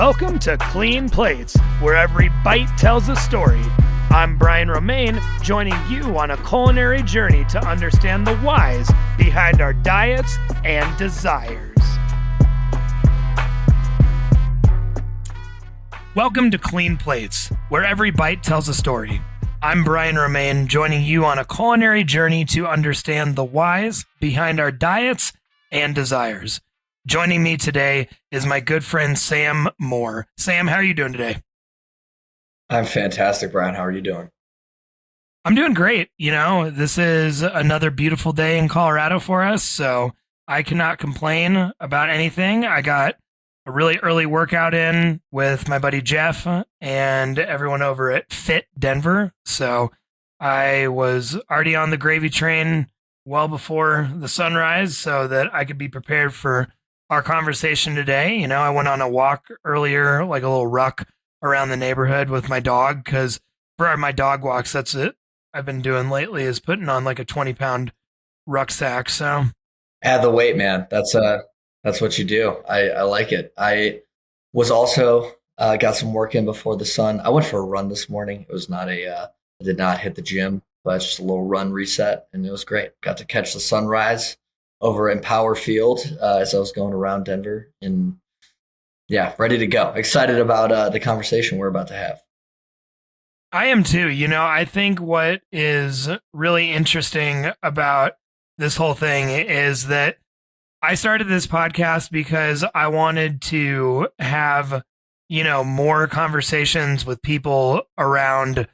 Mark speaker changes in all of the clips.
Speaker 1: Welcome to Clean Plates, where every bite tells a story. I'm Brian Romaine, joining you on a culinary journey to understand the whys behind our diets and desires. Welcome to Clean Plates, where every bite tells a story. I'm Brian Romaine, joining you on a culinary journey to understand the whys behind our diets and desires. Joining me today is my good friend Sam Moore. Sam, how are you doing today?
Speaker 2: I'm fantastic, Brian. How are you doing?
Speaker 1: I'm doing great. You know, this is another beautiful day in Colorado for us, so I cannot complain about anything. I got a really early workout in with my buddy Jeff and everyone over at Fit Denver. So I was already on the gravy train well before the sunrise so that I could be prepared for our conversation today. You know, I went on a walk earlier, like a little ruck around the neighborhood with my dog, because for my dog walks, that's it I've been doing lately, is putting on like a 20-pound rucksack. So
Speaker 2: add the weight, man. That's what you do. I like it. I was also got some work in before the sun. I went for a run this morning. It was not I did not hit the gym, but just a little run reset, and it was great. Got to catch the sunrise over in Power Field as I was going around Denver, and yeah, ready to go. Excited about the conversation we're about to have.
Speaker 1: I am too. You know, I think what is really interesting about this whole thing is that I started this podcast because I wanted to have, you know, more conversations with people around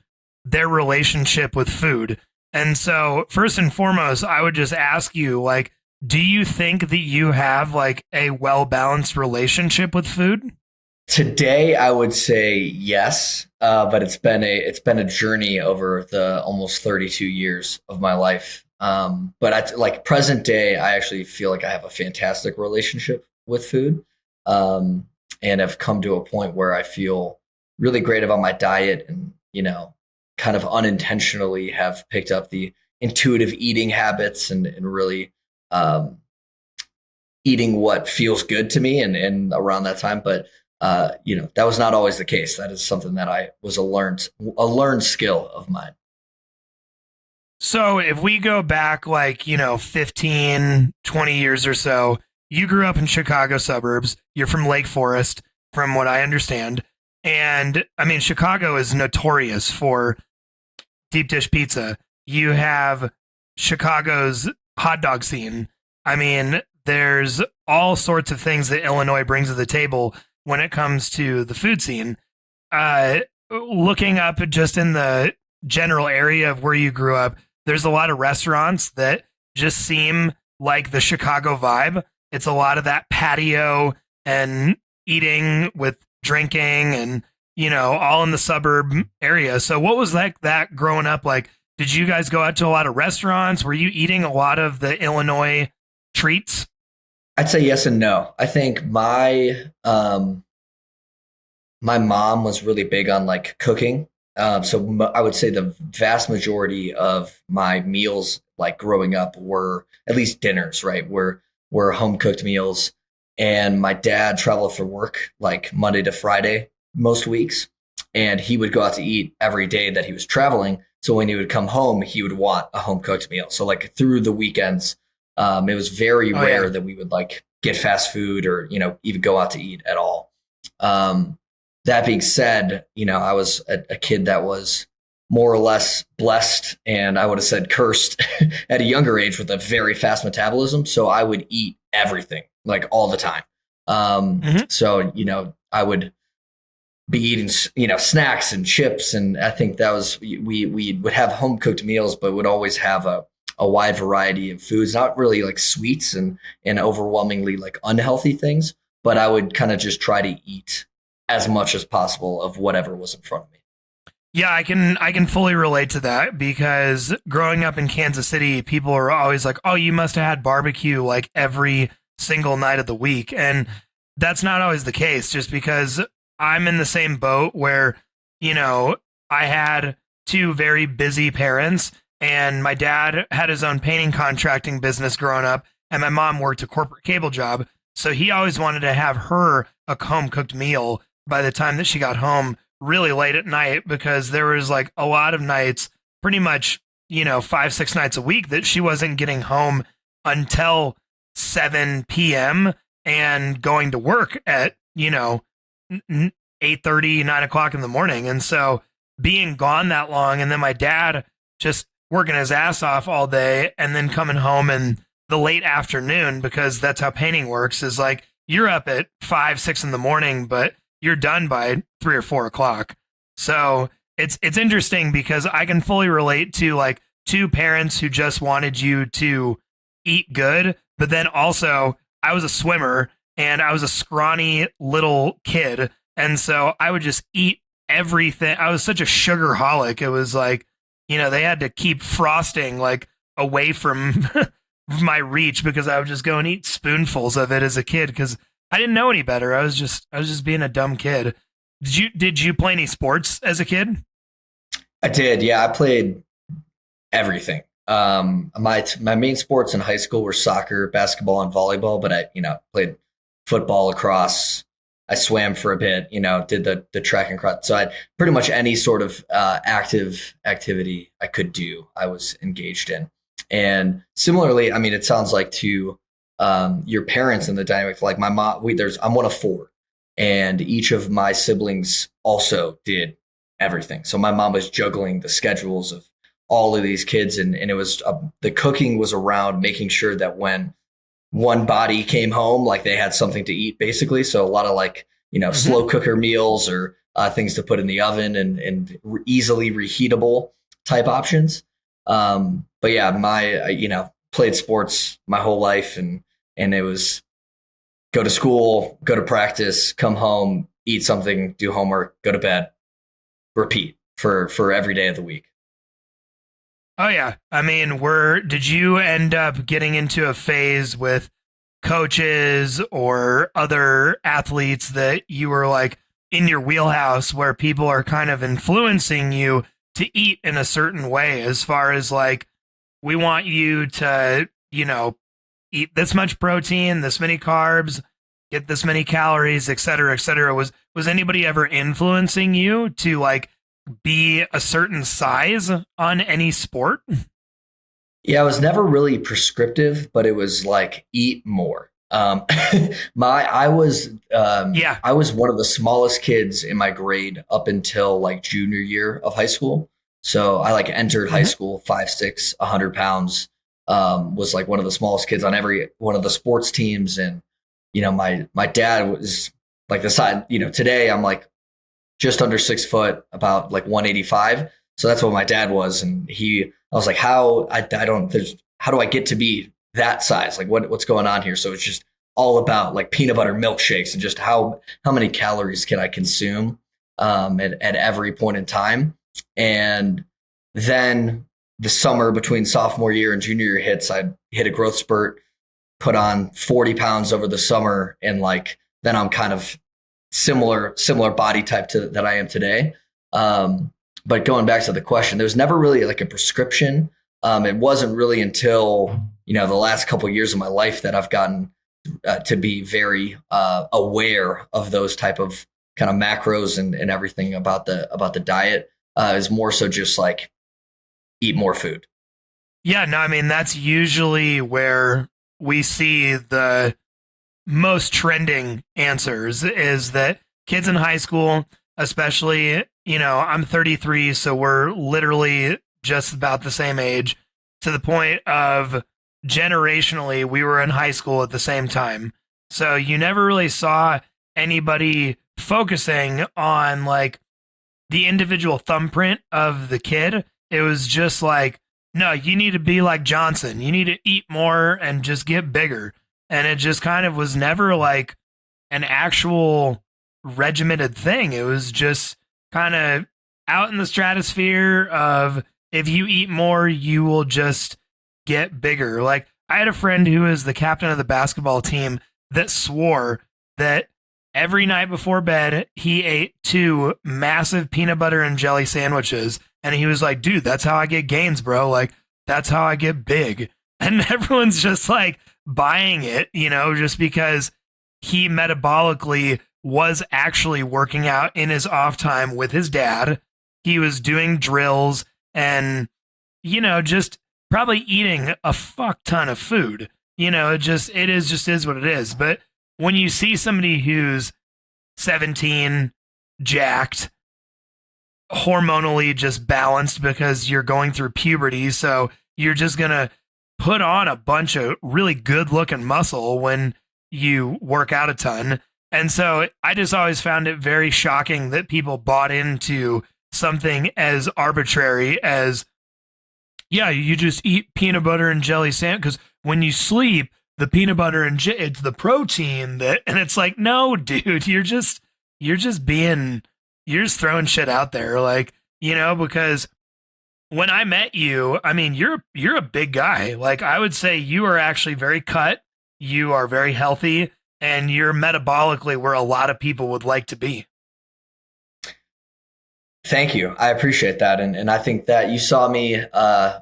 Speaker 1: their relationship with food. And so first and foremost, I would just ask you, like, do you think that you have like a well-balanced relationship with food?
Speaker 2: Today, I would say yes, but it's been a journey over the almost 32 years of my life. But like present day, I actually feel like I have a fantastic relationship with food, and have come to a point where I feel really great about my diet, and you know, kind of unintentionally have picked up the intuitive eating habits and really eating what feels good to me and around that time. But you know, that was not always the case. That is something that I was a learned skill of mine.
Speaker 1: So if we go back like, you know, 15, 20 years or so, you grew up in Chicago suburbs. You're from Lake Forest, from what I understand. And I mean, Chicago is notorious for deep dish pizza. You have Chicago's hot dog scene. I mean, there's all sorts of things that Illinois brings to the table when it comes to the food scene. Looking up just in the general area of where you grew up, there's a lot of restaurants that just seem like the Chicago vibe. It's a lot of that patio and eating with drinking and, you know, all in the suburb area. So what was like that growing up? Like, did you guys go out to a lot of restaurants? Were you eating a lot of the Illinois treats?
Speaker 2: I'd say yes and no. I think my mom was really big on like cooking. So I would say the vast majority of my meals, like growing up, were at least dinners, right? Were home cooked meals. And my dad traveled for work like Monday to Friday most weeks, and he would go out to eat every day that he was traveling. So when he would come home, he would want a home cooked meal. So like through the weekends, it was very rare that we would like get fast food or, you know, even go out to eat at all. That being said, you know, I was a kid that was more or less blessed, and I would have said cursed at a younger age with a very fast metabolism. So I would eat everything like all the time. So, you know, I would be eating, you know, snacks and chips. And I think that was, we would have home cooked meals, but would always have a wide variety of foods, not really like sweets and overwhelmingly like unhealthy things, but I would kind of just try to eat as much as possible of whatever was in front of me.
Speaker 1: Yeah, I can fully relate to that, because growing up in Kansas City, people are always like, oh, you must have had barbecue like every single night of the week. And that's not always the case, just because I'm in the same boat where, you know, I had two very busy parents, and my dad had his own painting contracting business growing up, and my mom worked a corporate cable job. So he always wanted to have her a home cooked meal by the time that she got home really late at night, because there was like a lot of nights, pretty much, 5, 6 nights a week, that she wasn't getting home until 7 p.m. and going to work at, 8:30, 9 o'clock in the morning. And so being gone that long, and then my dad just working his ass off all day and then coming home in the late afternoon, because that's how painting works, is like you're up at 5, 6 in the morning, but you're done by 3 or 4 o'clock. So it's interesting, because I can fully relate to like two parents who just wanted you to eat good, but then also I was a swimmer and I was a scrawny little kid, and so I would just eat everything. I was such a sugarholic. It was like, they had to keep frosting like away from my reach, because I would just go and eat spoonfuls of it as a kid, because I didn't know any better. I was just being a dumb kid. Did you play any sports as a kid?
Speaker 2: I did. Yeah, I played everything. My main sports in high school were soccer, basketball, and volleyball, but I played football, lacrosse. I swam for a bit, did the track and cross. So I pretty much any sort of active activity I could do, I was engaged in. And similarly, I mean, it sounds like to your parents in the dynamic, like my mom, I'm one of four, and each of my siblings also did everything. So my mom was juggling the schedules of all of these kids, and it was the cooking was around making sure that when one body came home, like they had something to eat, basically. So a lot of like, slow cooker meals, or things to put in the oven, and easily reheatable type options. But yeah, played sports my whole life, and it was go to school, go to practice, come home, eat something, do homework, go to bed, repeat for every day of the week.
Speaker 1: Oh yeah. I mean, did you end up getting into a phase with coaches or other athletes that you were like in your wheelhouse, where people are kind of influencing you to eat in a certain way, as far as like, we want you to, eat this much protein, this many carbs, get this many calories, et cetera, et cetera. Was anybody ever influencing you to like be a certain size on any sport?
Speaker 2: Yeah, it was never really prescriptive, but it was like eat more. I was one of the smallest kids in my grade up until like junior year of high school. So I like entered high school 5'6", 100 pounds. Was like one of the smallest kids on every one of the sports teams, and my dad was like the size. Today I'm like just under 6 foot, about like 185. So that's what my dad was. And I was like, how do I get to be that size? Like what's going on here? So it's just all about like peanut butter milkshakes, and just how many calories can I consume at every point in time. And then the summer between sophomore year and junior year hits, I hit a growth spurt, put on 40 pounds over the summer. And like, then I'm kind of similar body type to that I am today. But going back to the question, there was never really like a prescription. It wasn't really until, the last couple of years of my life that I've gotten to be very aware of those type of kind of macros and everything about the diet. Is more so just like eat more food.
Speaker 1: Yeah, no, I mean, that's usually where we see the most trending answers, is that kids in high school, especially, I'm 33, so we're literally just about the same age, to the point of generationally, we were in high school at the same time. So you never really saw anybody focusing on like the individual thumbprint of the kid. It was just like, no, you need to be like Johnson. You need to eat more and just get bigger. And it just kind of was never like an actual regimented thing. It was just kind of out in the stratosphere of, if you eat more, you will just get bigger. Like, I had a friend who was the captain of the basketball team that swore that every night before bed, he ate 2 massive peanut butter and jelly sandwiches. And he was like, dude, that's how I get gains, bro. Like, that's how I get big. And everyone's just like buying it, just because he metabolically was actually working out in his off time with his dad. He was doing drills and, just probably eating a fuck ton of food. It is what it is. But when you see somebody who's 17, jacked, hormonally just balanced because you're going through puberty, so you're just going to put on a bunch of really good looking muscle when you work out a ton. And so I just always found it very shocking that people bought into something as arbitrary as, yeah, you just eat peanut butter and jelly sandwich because when you sleep, the peanut butter and it's the protein that, and it's like, no, dude, you're just throwing shit out there, like, because when I met you, I mean, you're a big guy. Like, I would say you are actually very cut, you are very healthy, and you're metabolically where a lot of people would like to be.
Speaker 2: Thank you. I appreciate that. And I think that you saw me, I'm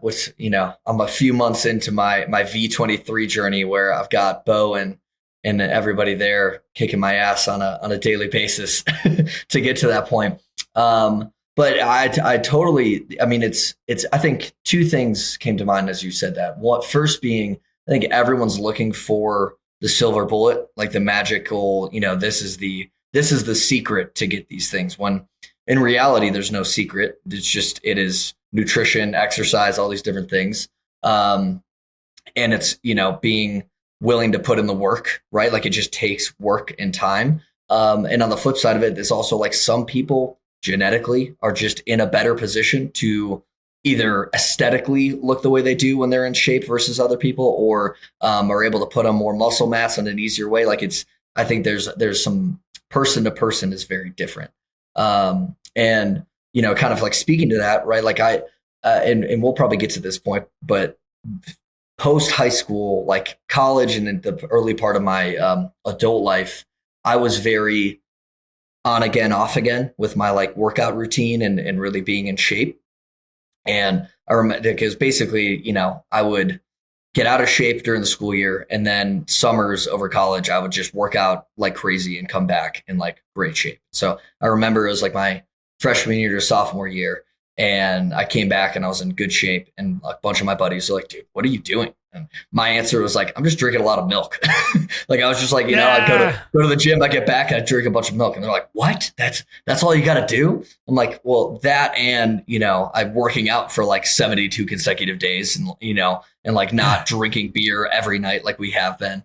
Speaker 2: a few months into my V23 journey where I've got Bo and everybody there kicking my ass on a daily basis to get to that point. But I totally, I mean, I think two things came to mind as you said that. One, first being, I think everyone's looking for the silver bullet, like the magical, this is the secret to get these things, when in reality, there's no secret. It is nutrition, exercise, all these different things. And it's, being willing to put in the work, right? Like, it just takes work and time. And on the flip side of it, it's also like some people genetically are just in a better position to either aesthetically look the way they do when they're in shape versus other people, or are able to put on more muscle mass in an easier way. Like, I think there's some person to person is very different. And, kind of like speaking to that, right? Like and we'll probably get to this point, but post high school, like college and in the early part of my adult life, I was very on again, off again with my like workout routine and really being in shape. And I remember, because basically, I would get out of shape during the school year, and then summers over college, I would just work out like crazy and come back in like great shape. So I remember it was like my freshman year to sophomore year, and I came back and I was in good shape, and a bunch of my buddies were like, dude, what are you doing? And my answer was like, I'm just drinking a lot of milk. Like, I was just like, I'd go to the gym, I get back and I drink a bunch of milk. And they're like, what? That's all you got to do? I'm like, well, that, and, I'm working out for like 72 consecutive days, and, and like not drinking beer every night like we have been.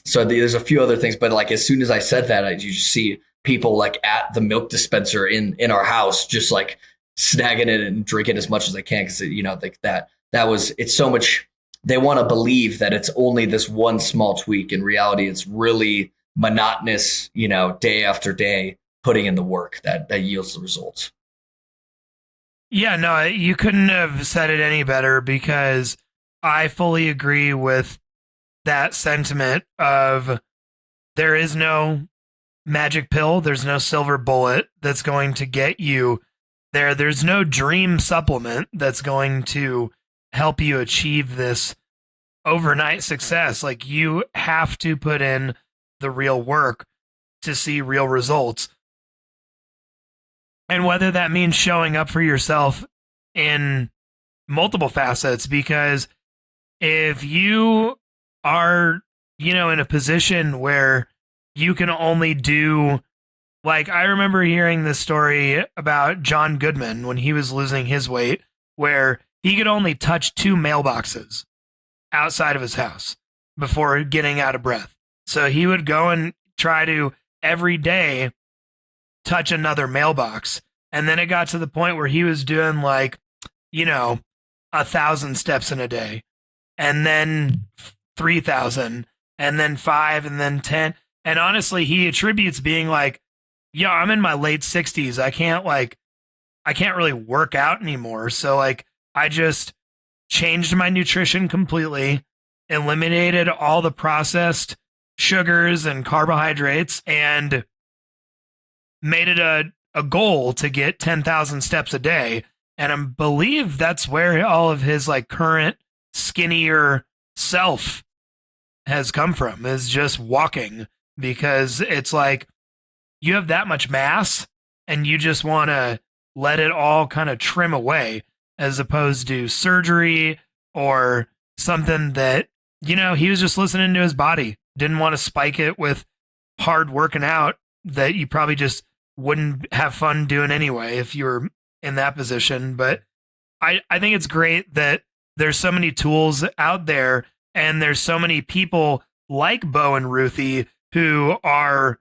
Speaker 2: So there's a few other things, but like, as soon as I said that, you just see people like at the milk dispenser in our house, just like snagging it and drinking as much as they can. Cause like it's so much, they want to believe that it's only this one small tweak. In reality, it's really monotonous, day after day, putting in the work that yields the results.
Speaker 1: Yeah, no, you couldn't have said it any better, because I fully agree with that sentiment of there is no magic pill, there's no silver bullet that's going to get you there. There's no dream supplement that's going to help you achieve this overnight success. Like, you have to put in the real work to see real results. And whether that means showing up for yourself in multiple facets, because if you are, in a position where you can only do, like, I remember hearing this story about John Goodman when he was losing his weight, where he could only touch 2 mailboxes outside of his house before getting out of breath. So he would go and try to every day touch another mailbox. And then it got to the point where he was doing like, 1,000 steps in a day, and then 3,000, and then 5, and then 10. And honestly, he attributes being like, yeah, I'm in my late 60s. I can't really work out anymore. So like, I just changed my nutrition completely, eliminated all the processed sugars and carbohydrates, and made it a goal to get 10,000 steps a day. And I believe that's where all of his like current skinnier self has come from, is just walking, because it's like you have that much mass and you just want to let it all kind of trim away, as opposed to surgery or something that, he was just listening to his body, didn't want to spike it with hard working out that you probably just wouldn't have fun doing anyway if you were in that position. But I think it's great that there's so many tools out there and there's so many people like Bo and Ruthie who are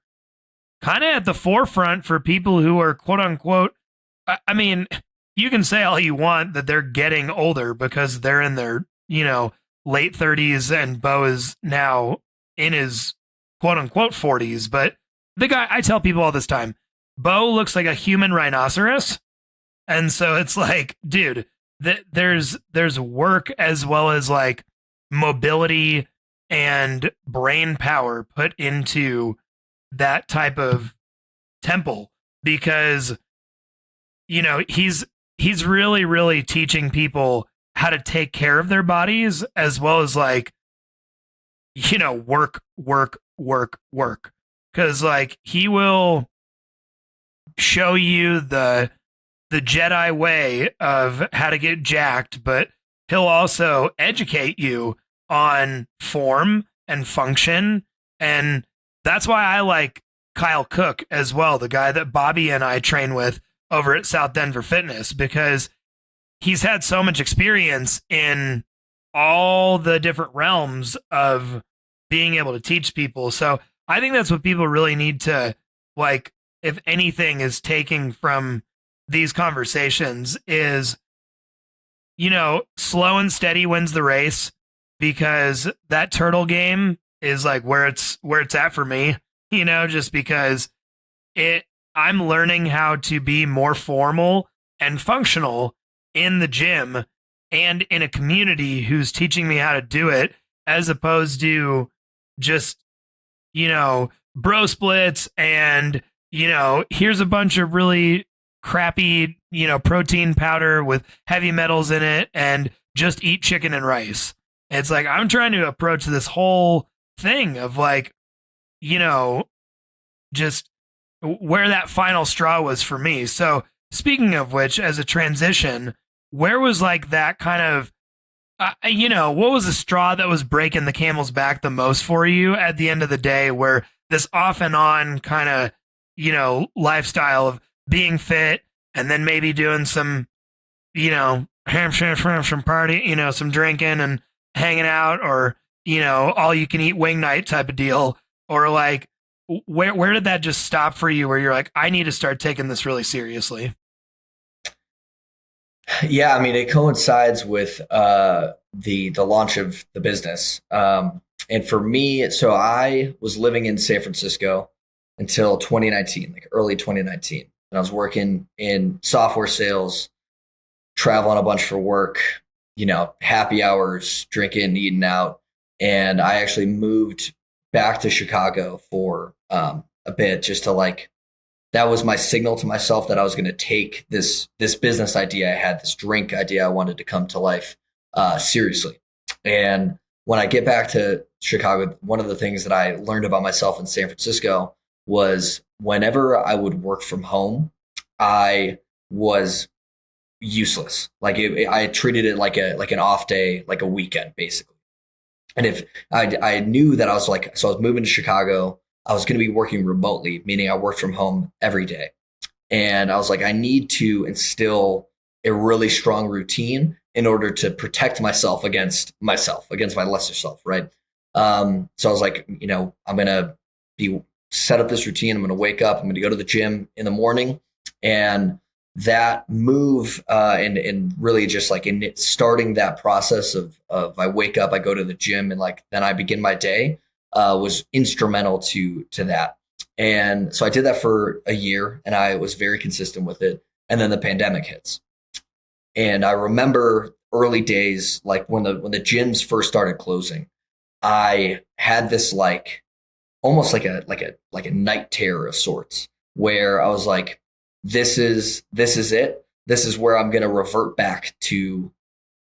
Speaker 1: kind of at the forefront for people who are quote unquote. I mean, you can say all you want that they're getting older because they're in their, late 30s and Bo is now in his quote unquote 40s. But the guy, I tell people all this time, Bo looks like a human rhinoceros. And so it's like, dude, there's work as well as like mobility and brain power put into that type of temple, because he's really, really teaching people how to take care of their bodies as well as like, work. Cause like he will show you the Jedi way of how to get jacked, but he'll also educate you on form and function. And that's why I like Kyle Cook as well, the guy that Bobby and I train with over at South Denver Fitness, because he's had so much experience in all the different realms of being able to teach people. So I think that's what people really need to, like, if anything is taking from these conversations is, slow and steady wins the race, because that turtle game is like where it's at for me, just because I'm learning how to be more formal and functional in the gym and in a community who's teaching me how to do it, as opposed to just, bro splits and, here's a bunch of really crappy, protein powder with heavy metals in it and just eat chicken and rice. It's like, I'm trying to approach this whole thing of like, just where that final straw was for me. So speaking of which, as a transition, where was like that kind of, what was the straw that was breaking the camel's back the most for you at the end of the day, where this off and on kind of, lifestyle of being fit and then maybe doing some, some party, some drinking and hanging out, or, all you can eat wing night type of deal, or like, where did that just stop for you where you're like, I need to start taking this really seriously?
Speaker 2: Yeah, I mean, it coincides with the launch of the business. And for me, so I was living in San Francisco until 2019, like early 2019. And I was working in software sales, traveling a bunch for work, happy hours, drinking, eating out. And I actually moved back to Chicago for a bit, just to like, that was my signal to myself that I was going to take this business idea I had, this drink idea I wanted to come to life seriously. And when I get back to Chicago, one of the things that I learned about myself in San Francisco was whenever I would work from home, I was useless. Like I treated it like an off day, like a weekend, basically. And if I knew that I was like, so I was moving to Chicago, I was going to be working remotely, meaning I worked from home every day. And I was like, I need to instill a really strong routine in order to protect myself against my lesser self. Right. So I was like, I'm going to set up this routine. I'm going to wake up, I'm going to go to the gym in the morning. And that move and really just like in starting that process of I wake up, I go to the gym, and like then I begin my day was instrumental to that. And so I did that for a year, and I was very consistent with it. And then the pandemic hits, and I remember early days, like when the gyms first started closing, I had this like almost like a night terror of sorts, where I was like, this is it. This is where I'm going to revert back to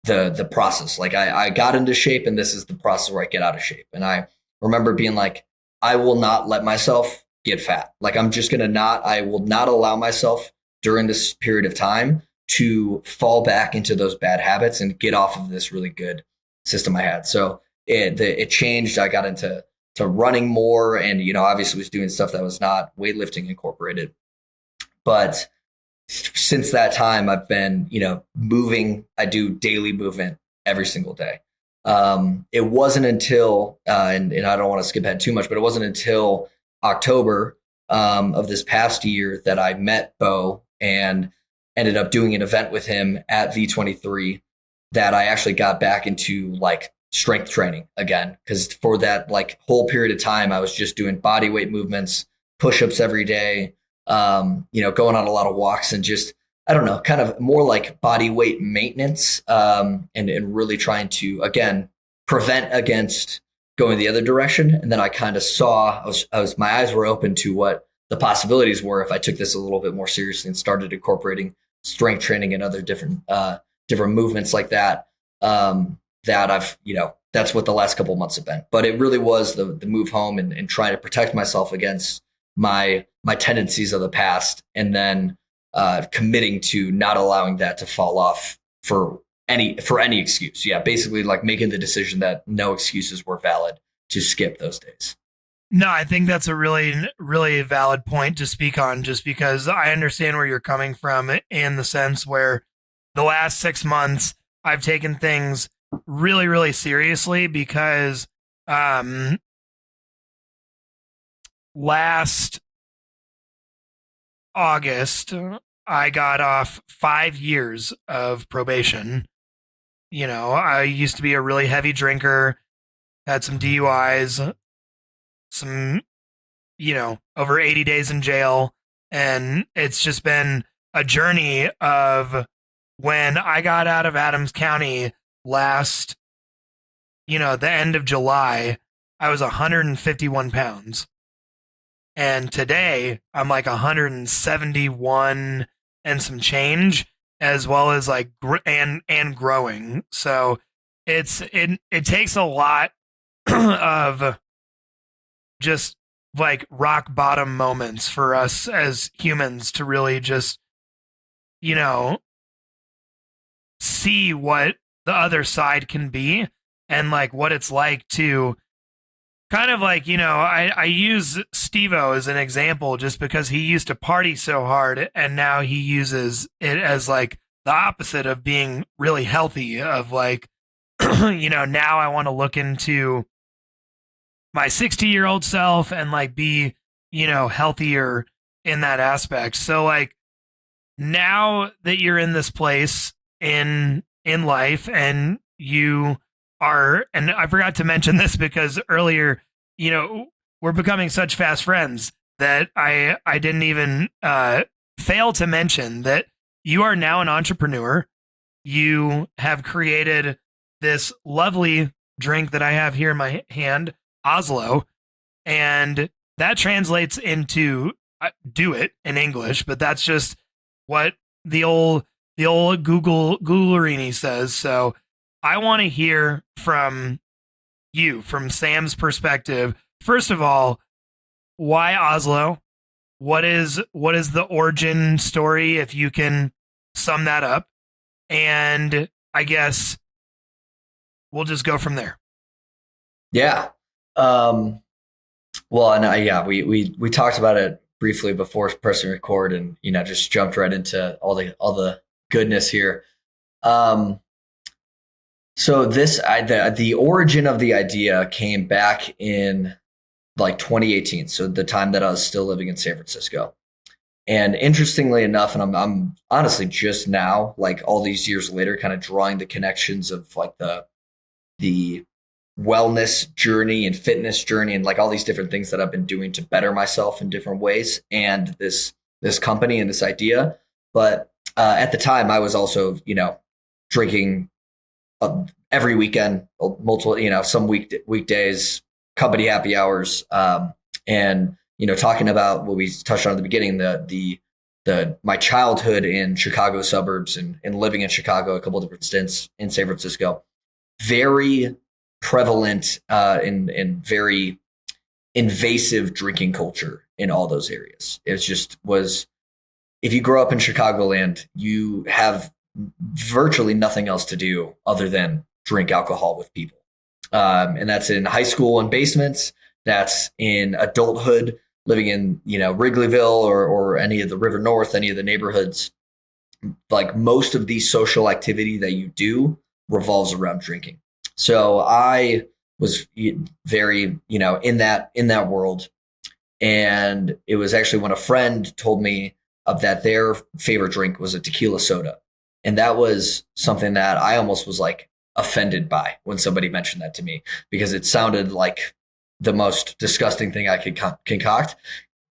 Speaker 2: the process. Like I got into shape, and this is the process where I get out of shape. And I remember being like, I will not let myself get fat. Like I will not allow myself during this period of time to fall back into those bad habits and get off of this really good system I had. So it changed. I got into running more, and obviously was doing stuff that was not weightlifting incorporated. But since that time, I've been moving. I do daily movement every single day. It wasn't until and I don't want to skip ahead too much, but it wasn't until October of this past year that I met Bo and ended up doing an event with him at V23 that I actually got back into like strength training again. Because for that like whole period of time, I was just doing body weight movements, push-ups every day, going on a lot of walks and just, I don't know, kind of more like body weight maintenance, and really trying to, again, prevent against going the other direction. And then I kind of saw, my eyes were open to what the possibilities were if I took this a little bit more seriously and started incorporating strength training and other different movements like that. That I've, that's what the last couple of months have been. But it really was the move home and trying to protect myself against my tendencies of the past, and then committing to not allowing that to fall off for any excuse. Yeah, basically like making the decision that no excuses were valid to skip those days.
Speaker 1: No, I think that's a really, really valid point to speak on, just because I understand where you're coming from in the sense where the last 6 months I've taken things really, really seriously because last August I got off 5 years of probation. I used to be a really heavy drinker, had some DUIs, some, over 80 days in jail. And it's just been a journey of when I got out of Adams County last, the end of July, I was 151 pounds. And today I'm like 171 and some change, as well as like, and growing. So it takes a lot of just like rock bottom moments for us as humans to really just, see what the other side can be and like what it's like to kind of like, I use Steve-O as an example just because he used to party so hard and now he uses it as like the opposite of being really healthy, of like, now I want to look into my 60-year-old self and like be, healthier in that aspect. So like now that you're in this place in life and you are, and I forgot to mention this because earlier, we're becoming such fast friends that I didn't even fail to mention that you are now an entrepreneur. You have created this lovely drink that I have here in my hand, Hazlo, and that translates into do it in English, but that's just what the old Googlerini says. So I want to hear from you, from Sam's perspective. First of all, why Oslo? What is the origin story, if you can sum that up? And I guess we'll just go from there.
Speaker 2: Yeah. Well, and we talked about it briefly before pressing record, and just jumped right into all the goodness here. So the origin of the idea came back in like 2018. So the time that I was still living in San Francisco. And interestingly enough, and I'm honestly just now, like all these years later, kind of drawing the connections of like the wellness journey and fitness journey and like all these different things that I've been doing to better myself in different ways, and this company and this idea. But at the time, I was also, drinking every weekend, multiple, some weekdays, company happy hours, and talking about what we touched on at the beginning, my childhood in Chicago suburbs and living in Chicago, a couple of different stints in San Francisco, very prevalent and very invasive drinking culture in all those areas. It just was, if you grow up in Chicagoland, you have virtually nothing else to do other than drink alcohol with people. And that's in high school and basements. That's in adulthood, living in, Wrigleyville or any of the River North, any of the neighborhoods. Like most of the social activity that you do revolves around drinking. So I was very, in that world. And it was actually when a friend told me of that their favorite drink was a tequila soda. And that was something that I almost was like offended by when somebody mentioned that to me, because it sounded like the most disgusting thing I could concoct.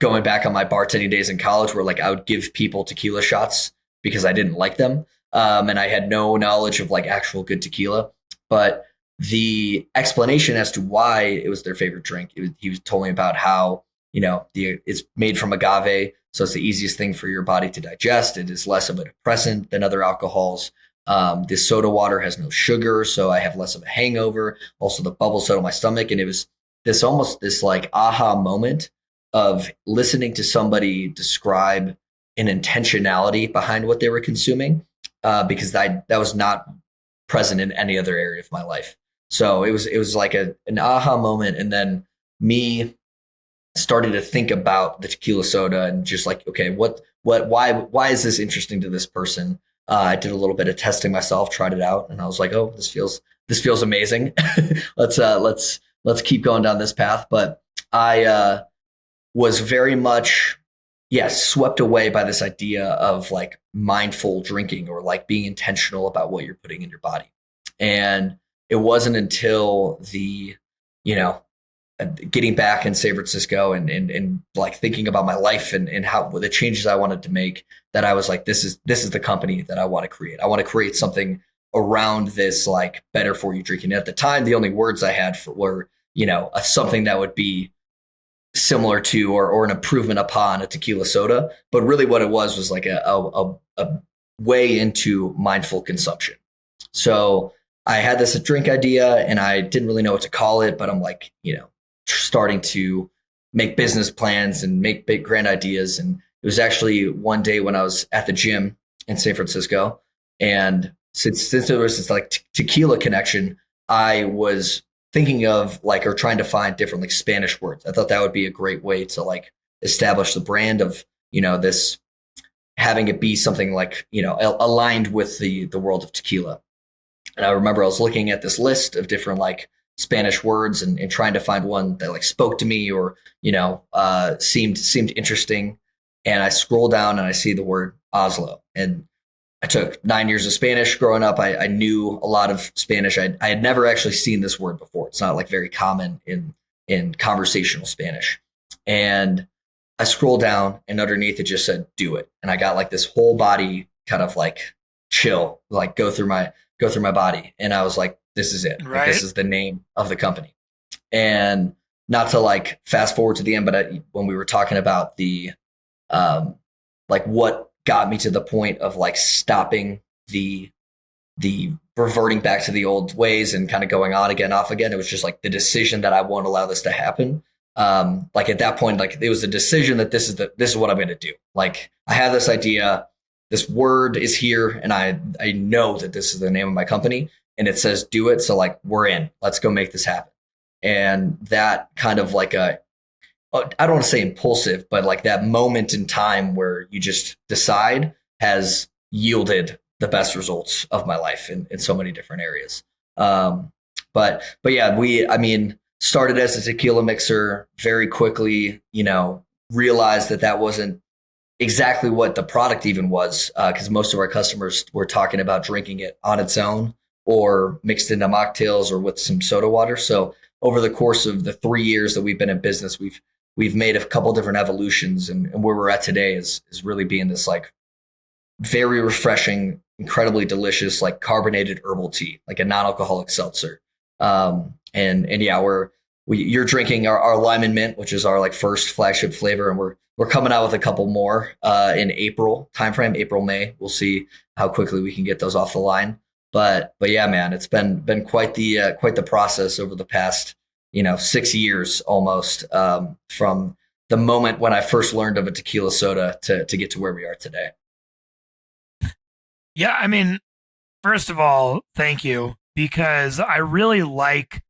Speaker 2: Going back on my bartending days in college, where like I would give people tequila shots because I didn't like them. And I had no knowledge of like actual good tequila. But the explanation as to why it was their favorite drink, he was told me about how, it's made from agave. So it's the easiest thing for your body to digest. It is less of a depressant than other alcohols. This soda water has no sugar, so I have less of a hangover. Also, the bubbles settle my stomach. And it was this like aha moment of listening to somebody describe an intentionality behind what they were consuming, because that was not present in any other area of my life. So it was like an aha moment. And then me started to think about the tequila soda and just like, okay, why is this interesting to this person? I did a little bit of testing myself, tried it out, and I was like, oh, this feels amazing. let's keep going down this path. But I was very much, yes, swept away by this idea of like mindful drinking, or like being intentional about what you're putting in your body. And it wasn't until getting back in San Francisco and like thinking about my life and how the changes I wanted to make, that I was like, this is the company that I want to create. I want to create something around this like better for you drinking. At the time, the only words I had were, something that would be similar to or an improvement upon a tequila soda. But really what it was like a way into mindful consumption. So I had this drink idea and I didn't really know what to call it, but I'm like, starting to make business plans and make big grand ideas. And it was actually one day when I was at the gym in San Francisco, and since there was this like tequila connection, I was thinking of like, or trying to find different like Spanish words. I thought that would be a great way to like establish the brand of, this, having it be something like, aligned with the world of tequila. And I remember I was looking at this list of different like Spanish words and trying to find one that like spoke to me or, seemed interesting. And I scroll down and I see the word Hazlo. And I took 9 years of Spanish growing up. I knew a lot of Spanish. I had never actually seen this word before. It's not like very common in conversational Spanish. And I scrolled down and underneath it just said, do it. And I got like this whole body kind of like chill, like go through my body. And I was like, this is it.
Speaker 1: Right.
Speaker 2: Like, this is the name of the company. And not to like fast forward to the end, but when we were talking about the, like what got me to the point of like stopping the reverting back to the old ways and kind of going on again, off again, it was just like the decision that I won't allow this to happen. Like at that point, like it was a decision that this is what I'm going to do. Like I have this idea, this word is here, and I know that this is the name of my company, and it says do it. So like we're in. Let's go make this happen. And that kind of like I don't want to say impulsive, but like that moment in time where you just decide has yielded the best results of my life in so many different areas. But yeah, started as a tequila mixer, very quickly, realized that wasn't exactly what the product even was, because most of our customers were talking about drinking it on its own or mixed into mocktails or with some soda water. So over the course of the 3 years that we've been in business, we've made a couple different evolutions, and where we're at today is really being this like very refreshing, incredibly delicious, like carbonated herbal tea, like a non-alcoholic seltzer. And yeah, you're drinking our lime and mint, which is our like first flagship flavor, and we're coming out with a couple more in April timeframe, April, May. We'll see how quickly we can get those off the line. But yeah, man, it's been quite the process over the past 6 years almost, from the moment when I first learned of a tequila soda to get to where we are today.
Speaker 1: Yeah, I mean, first of all, thank you because I like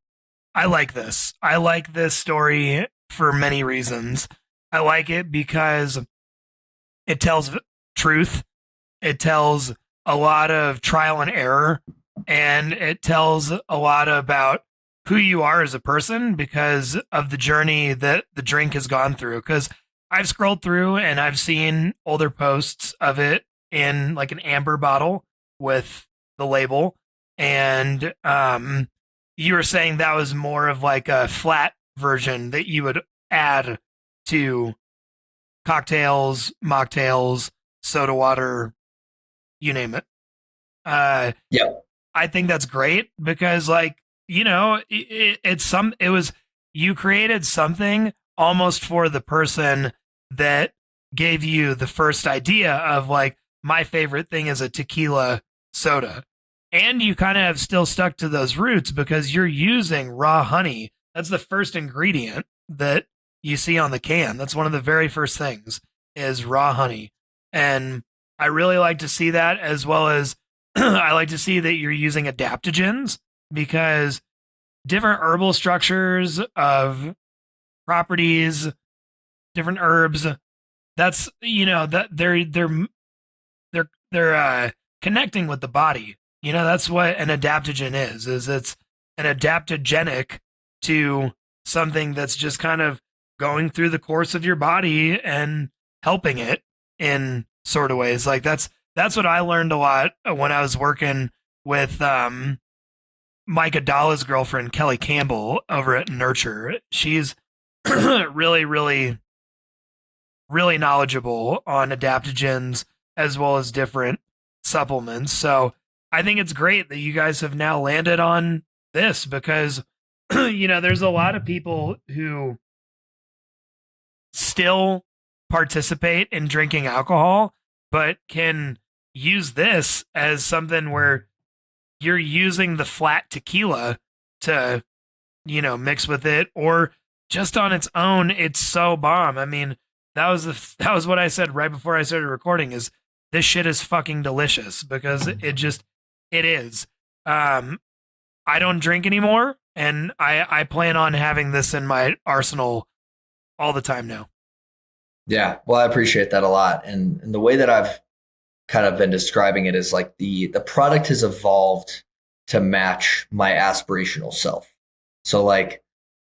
Speaker 1: this. I like this story for many reasons. I like it because it tells truth. It tells a lot of trial and error, and it tells a lot about who you are as a person because of the journey that the drink has gone through. Because I've scrolled through and I've seen older posts of it in like an amber bottle with the label, and you were saying that was more of like a flat version that you would add to cocktails, mocktails, soda water, you name it. Uh,
Speaker 2: Yeah.
Speaker 1: I think that's great because, like, it was, you created something almost for the person that gave you the first idea of, like, my favorite thing is a tequila soda. And you kind of have still stuck to those roots because you're using raw honey. That's the first ingredient that you see on the can. That's one of the very first things is raw honey. And I really like to see that as well as I like to see that you're using adaptogens because different herbal structures of properties, different herbs, that's that they're connecting with the body. That's what an adaptogen is it's an adaptogenic to something that's just kind of going through the course of your body and helping it in sort of ways. Like that's what I learned a lot when I was working with Mike Adala's girlfriend Kelly Campbell over at Nurture. She's really, really, really knowledgeable on adaptogens as well as different supplements. So I think it's great that you guys have now landed on this because there's a lot of people who still participate in drinking alcohol, but can use this as something where you're using the flat tequila to, mix with it, or just on its own. It's so bomb. I mean, that was what I said right before I started recording. Is this shit is fucking delicious because it is. I don't drink anymore, and I plan on having this in my arsenal all the time now.
Speaker 2: Yeah. Well, I appreciate that a lot. And the way that I've kind of been describing it is like the product has evolved to match my aspirational self. So like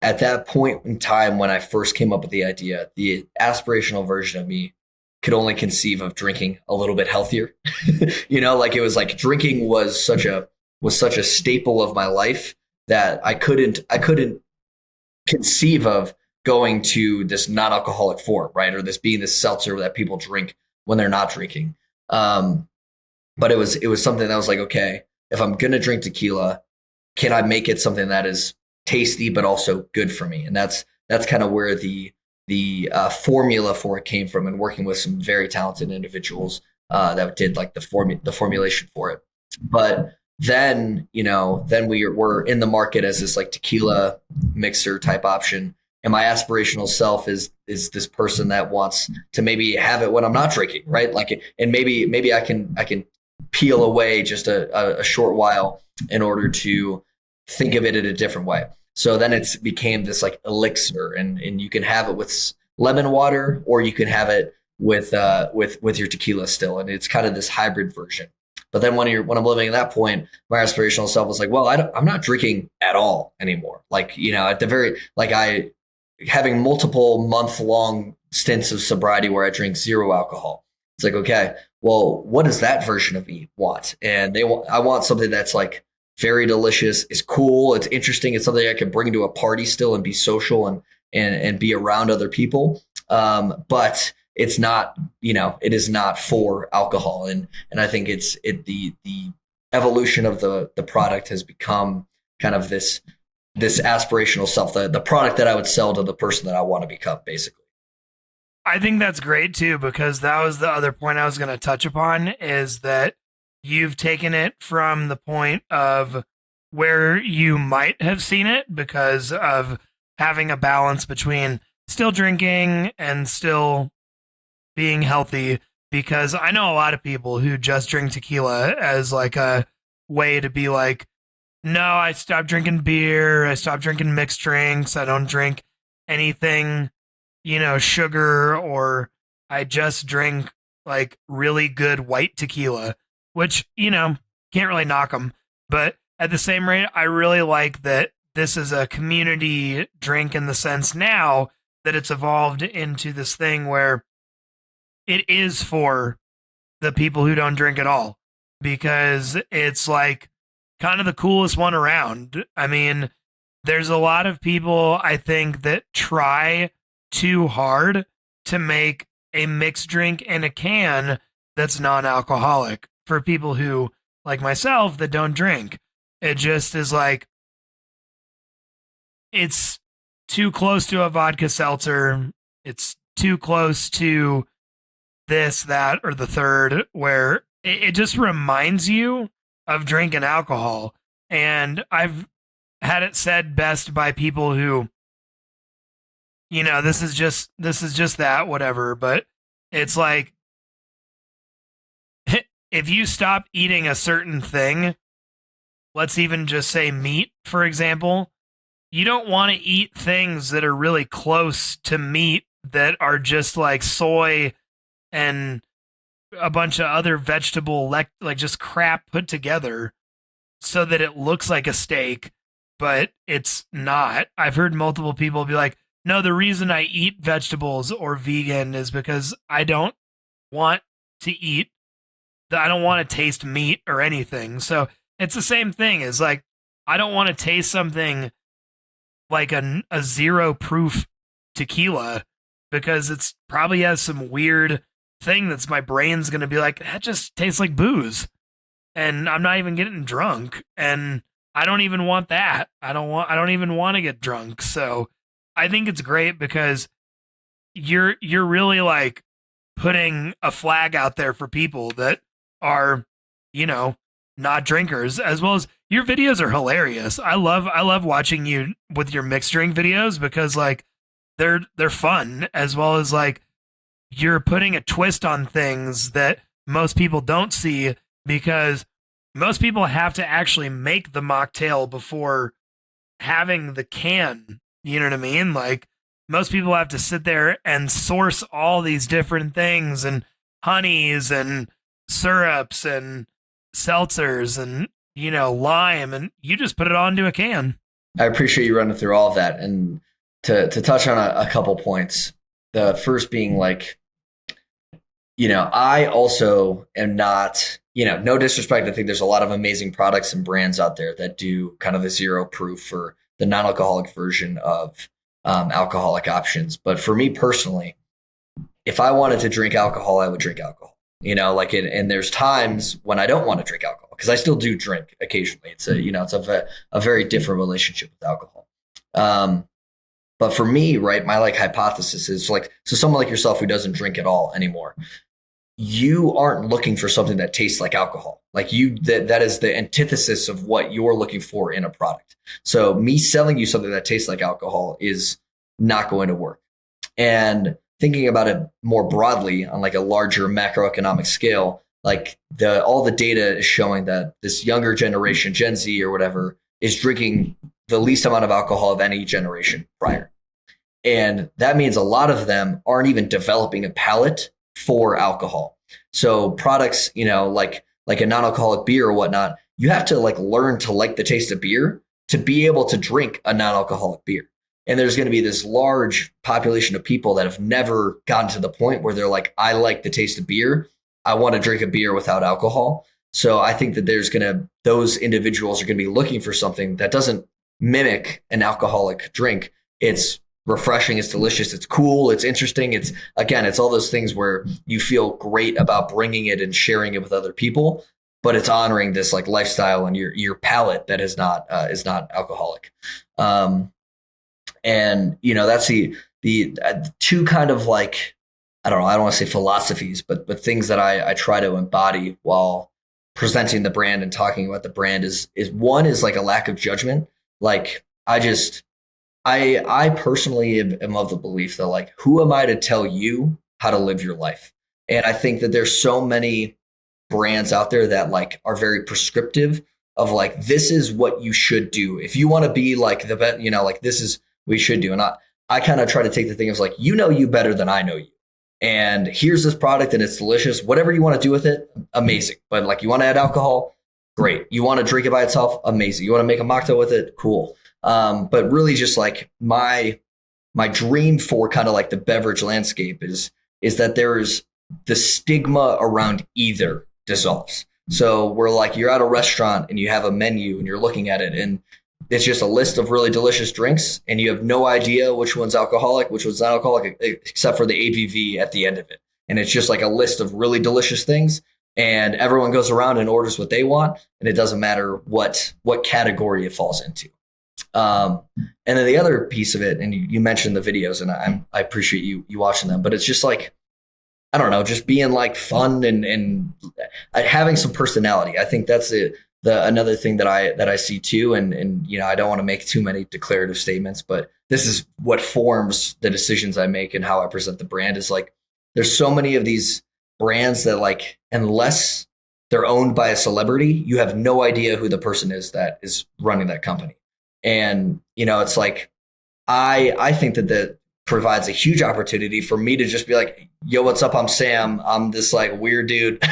Speaker 2: at that point in time when I first came up with the idea, the aspirational version of me could only conceive of drinking a little bit healthier. Like it was like drinking was such a staple of my life that I couldn't conceive of going to this non-alcoholic form, right? Or this being this seltzer that people drink when they're not drinking. But it was something that was like, okay, if I'm gonna drink tequila, can I make it something that is tasty but also good for me? And that's kind of where the formula for it came from, and working with some very talented individuals that did like the formulation for it. But then we were in the market as this like tequila mixer type option. And my aspirational self is this person that wants to maybe have it when I'm not drinking, right? Like, and maybe I can peel away just a short while in order to think of it in a different way. So then it's became this like elixir, and you can have it with lemon water, or you can have it with your tequila still, and it's kind of this hybrid version. But then when I'm living at that point, my aspirational self was like, well, I'm not drinking at all anymore. Like, at the very, like having multiple month-long stints of sobriety where I drink zero alcohol. It's like, okay, well, what does that version of me want? And I want something that's like very delicious, is cool, it's interesting, it's something I can bring to a party still and be social and be around other people. But it's not, it is not for alcohol. And I think the evolution of the product has become kind of this aspirational self, the product that I would sell to the person that I want to become, basically.
Speaker 1: I think that's great too, because that was the other point I was going to touch upon is that you've taken it from the point of where you might have seen it because of having a balance between still drinking and still being healthy, because I know a lot of people who just drink tequila as like a way to be like, no, I stopped drinking beer, I stopped drinking mixed drinks, I don't drink anything, sugar, or I just drink like really good white tequila, which, can't really knock them. But at the same rate, I really like that this is a community drink in the sense now that it's evolved into this thing where it is for the people who don't drink at all, because it's like kind of the coolest one around. I mean, there's a lot of people, I think, that try too hard to make a mixed drink in a can that's non-alcoholic for people who, like myself, that don't drink. It just is like, it's too close to a vodka seltzer. It's too close to this, that, or the third, where it just reminds you of drinking alcohol. And I've had it said best by people who, this is just that, whatever. But it's like, if you stop eating a certain thing, let's even just say meat, for example, you don't want to eat things that are really close to meat that are just like soy and a bunch of other vegetable like just crap put together so that it looks like a steak, but it's not. I've heard multiple people be like, no, the reason I eat vegetables or vegan is because I don't want to eat, I don't want to taste meat or anything. So it's the same thing as like, I don't want to taste something like a zero proof tequila because it's probably has some weird thing that's my brain's going to be like, that just tastes like booze. And I'm not even getting drunk. And I don't even want that. I don't even want to get drunk. So I think it's great because you're really like putting a flag out there for people that are, not drinkers, as well as your videos are hilarious. I love watching you with your mixed drink videos because like they're fun, as well as like you're putting a twist on things that most people don't see, because most people have to actually make the mocktail before having the can. You know what I mean? Like most people have to sit there and source all these different things and honeys and syrups and seltzers and lime, and you just put it onto a can.
Speaker 2: I appreciate you running through all of that. And to touch on a couple points, the first being like, I also am not, no disrespect. I think there's a lot of amazing products and brands out there that do kind of the zero proof or the non-alcoholic version of alcoholic options. But for me personally, if I wanted to drink alcohol, I would drink alcohol. And there's times when I don't want to drink alcohol because I still do drink occasionally. It's a very different relationship with alcohol. But for me, right, my like hypothesis is like, so someone like yourself who doesn't drink at all anymore, you aren't looking for something that tastes like alcohol. Like that is the antithesis of what you're looking for in a product. So me selling you something that tastes like alcohol is not going to work. And thinking about it more broadly on like a larger macroeconomic scale, like all the data is showing that this younger generation, Gen Z or whatever, is drinking the least amount of alcohol of any generation prior. And that means a lot of them aren't even developing a palate for alcohol. So products, like a non-alcoholic beer or whatnot, you have to like learn to like the taste of beer to be able to drink a non-alcoholic beer. And there's going to be this large population of people that have never gotten to the point where they're like, I like the taste of beer. I want to drink a beer without alcohol. So I think that those individuals are going to be looking for something that doesn't mimic an alcoholic drink. It's refreshing. It's delicious. It's cool. It's interesting. It's all those things where you feel great about bringing it and sharing it with other people, but it's honoring this like lifestyle and your palate that is not alcoholic. And that's the two kind of like, I don't want to say philosophies, but things that I try to embody while presenting the brand and talking about the brand is one is like a lack of judgment. Like I I personally am of the belief that like, who am I to tell you how to live your life? And I think that there's so many brands out there that like are very prescriptive of like, this is what you should do if you want to be like the best, like this is what you should do. And I kind of try to take the thing of like, you better than I know you. And here's this product and it's delicious. Whatever you want to do with it, amazing. But like, you want to add alcohol, great. You want to drink it by itself, amazing. You want to make a mocktail with it, cool. But really just like my dream for kind of like the beverage landscape is that there's the stigma around either dissolves. So we're like, you're at a restaurant and you have a menu and you're looking at it and it's just a list of really delicious drinks and you have no idea which one's alcoholic, which one's not alcoholic, except for the ABV at the end of it. And it's just like a list of really delicious things. And everyone goes around and orders what they want. And it doesn't matter what category it falls into. And then the other piece of it, and you mentioned the videos and I appreciate you watching them, but it's just like, I don't know, just being like fun and having some personality. I think that's the another thing that I see too. And I don't want to make too many declarative statements, but this is what forms the decisions I make and how I present the brand is like, there's so many of these brands that like, unless they're owned by a celebrity, you have no idea who the person is that is running that company. And, it's like, I think that provides a huge opportunity for me to just be like, yo, what's up? I'm Sam. I'm this like weird dude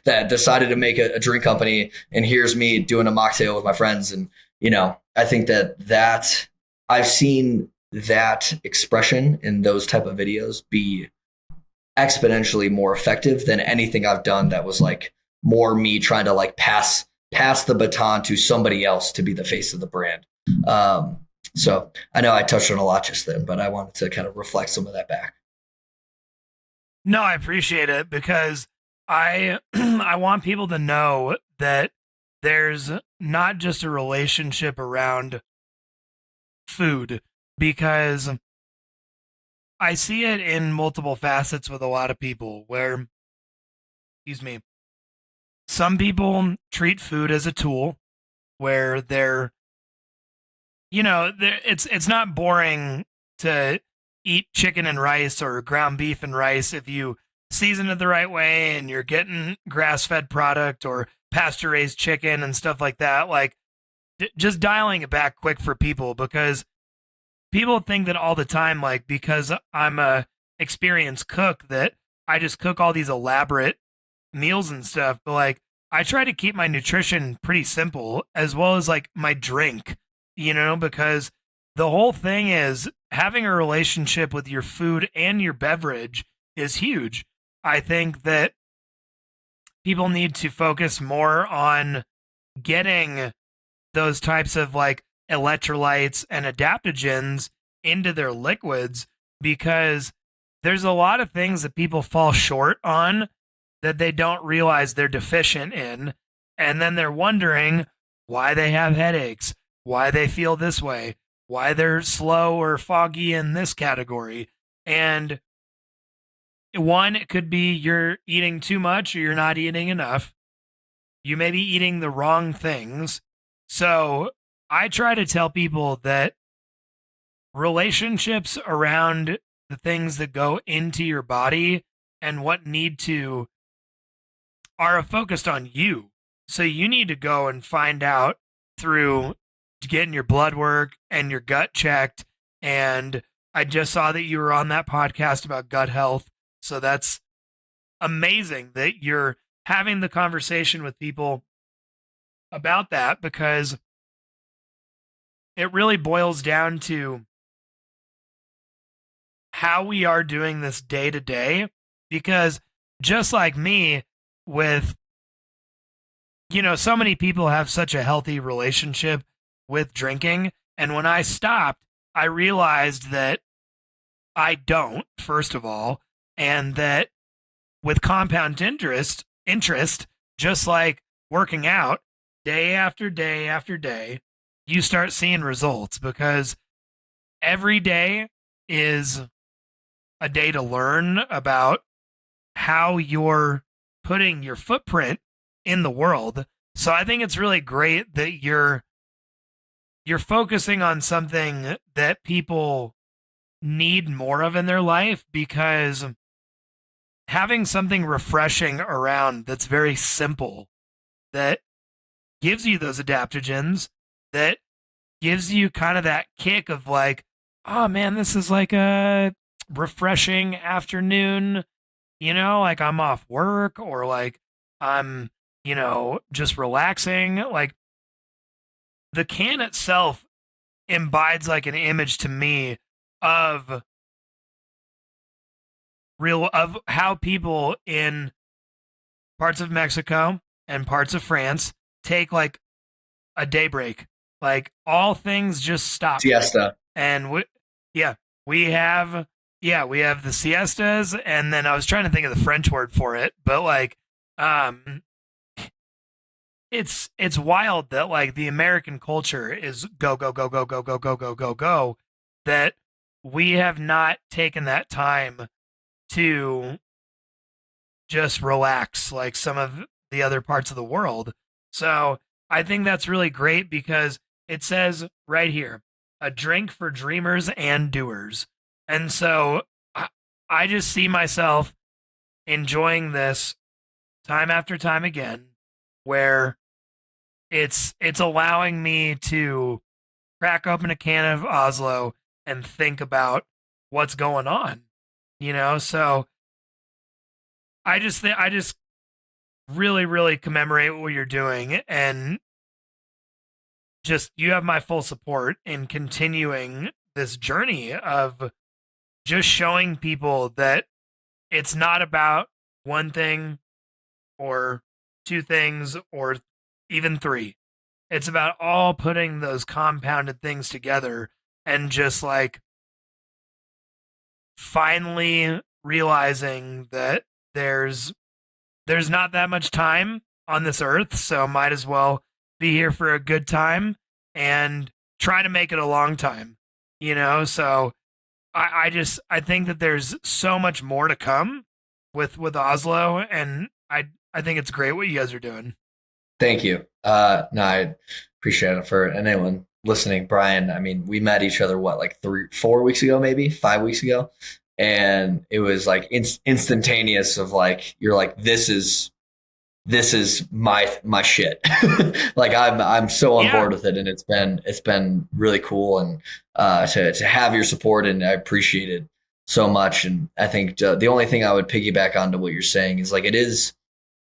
Speaker 2: that decided to make a drink company. And here's me doing a mocktail with my friends. And, I think that I've seen that expression in those type of videos be exponentially more effective than anything I've done that was like more me trying to like pass the baton to somebody else to be the face of the brand. So I know I touched on a lot just then, but I wanted to kind of reflect some of that back.
Speaker 1: No, I appreciate it because I I want people to know that there's not just a relationship around food, because I see it in multiple facets with a lot of people where, excuse me, some people treat food as a tool where they're, it's not boring to eat chicken and rice or ground beef and rice if you season it the right way and you're getting grass-fed product or pasture-raised chicken and stuff like that. Like, just dialing it back quick for people, because people think that all the time, like, because I'm a experienced cook, that I just cook all these elaborate meals and stuff. But like, I try to keep my nutrition pretty simple, as well as like my drink, because the whole thing is having a relationship with your food and your beverage is huge. I think that people need to focus more on getting those types of like electrolytes and adaptogens into their liquids, because there's a lot of things that people fall short on that they don't realize they're deficient in. And then they're wondering why they have headaches, why they feel this way, why they're slow or foggy in this category. And one, it could be you're eating too much or you're not eating enough. You may be eating the wrong things. So I try to tell people that relationships around the things that go into your body and what need to are focused on you. So you need to go and find out through getting your blood work and your gut checked. And I just saw that you were on that podcast about gut health. So that's amazing that you're having the conversation with people about that, because it really boils down to how we are doing this day to day. Because just like me, with, so many people have such a healthy relationship with drinking. And when I stopped, I realized that I don't, first of all, and that with compound interest, just like working out day after day after day, you start seeing results, because every day is a day to learn about how you're putting your footprint in the world. So I think it's really great that you're you're focusing on something that people need more of in their life, because having something refreshing around that's very simple, that gives you those adaptogens, that gives you kind of that kick of like, oh man, this is like a refreshing afternoon, like I'm off work, or like I'm, just relaxing. Like the can itself embodies like an image to me of of how people in parts of Mexico and parts of France take like a day break. Like all things just stop.
Speaker 2: Siesta.
Speaker 1: And yeah, we have, we have the siestas, and then I was trying to think of the French word for it, but like, um, it's wild that like the American culture is go go go go go go go go go go, that we have not taken that time to just relax like some of the other parts of the world. So I think that's really great, because it says right here, a drink for dreamers and doers. And so I just see myself enjoying this time after time again, where it's allowing me to crack open a can of Oslo and think about what's going on, So I just really, really commemorate what you're doing, and just you have my full support in continuing this journey of just showing people that it's not about one thing or two things or even three. It's about all putting those compounded things together, and just like finally realizing that there's there's not that much time on this earth, so might as well be here for a good time and try to make it a long time, So I think that there's so much more to come with Oslo, and I think it's great what you guys are doing.
Speaker 2: Thank you. No, I appreciate it. For anyone listening, Brian, I mean, we met each other, what, like 4 weeks ago, maybe 5 weeks ago. And it was like instantaneous of like, you're like, this is my shit. Like I'm so on
Speaker 1: Yeah.
Speaker 2: board with it, and it's been really cool, and to have your support, and I appreciate it so much. And I think the only thing I would piggyback onto what you're saying is like, it is,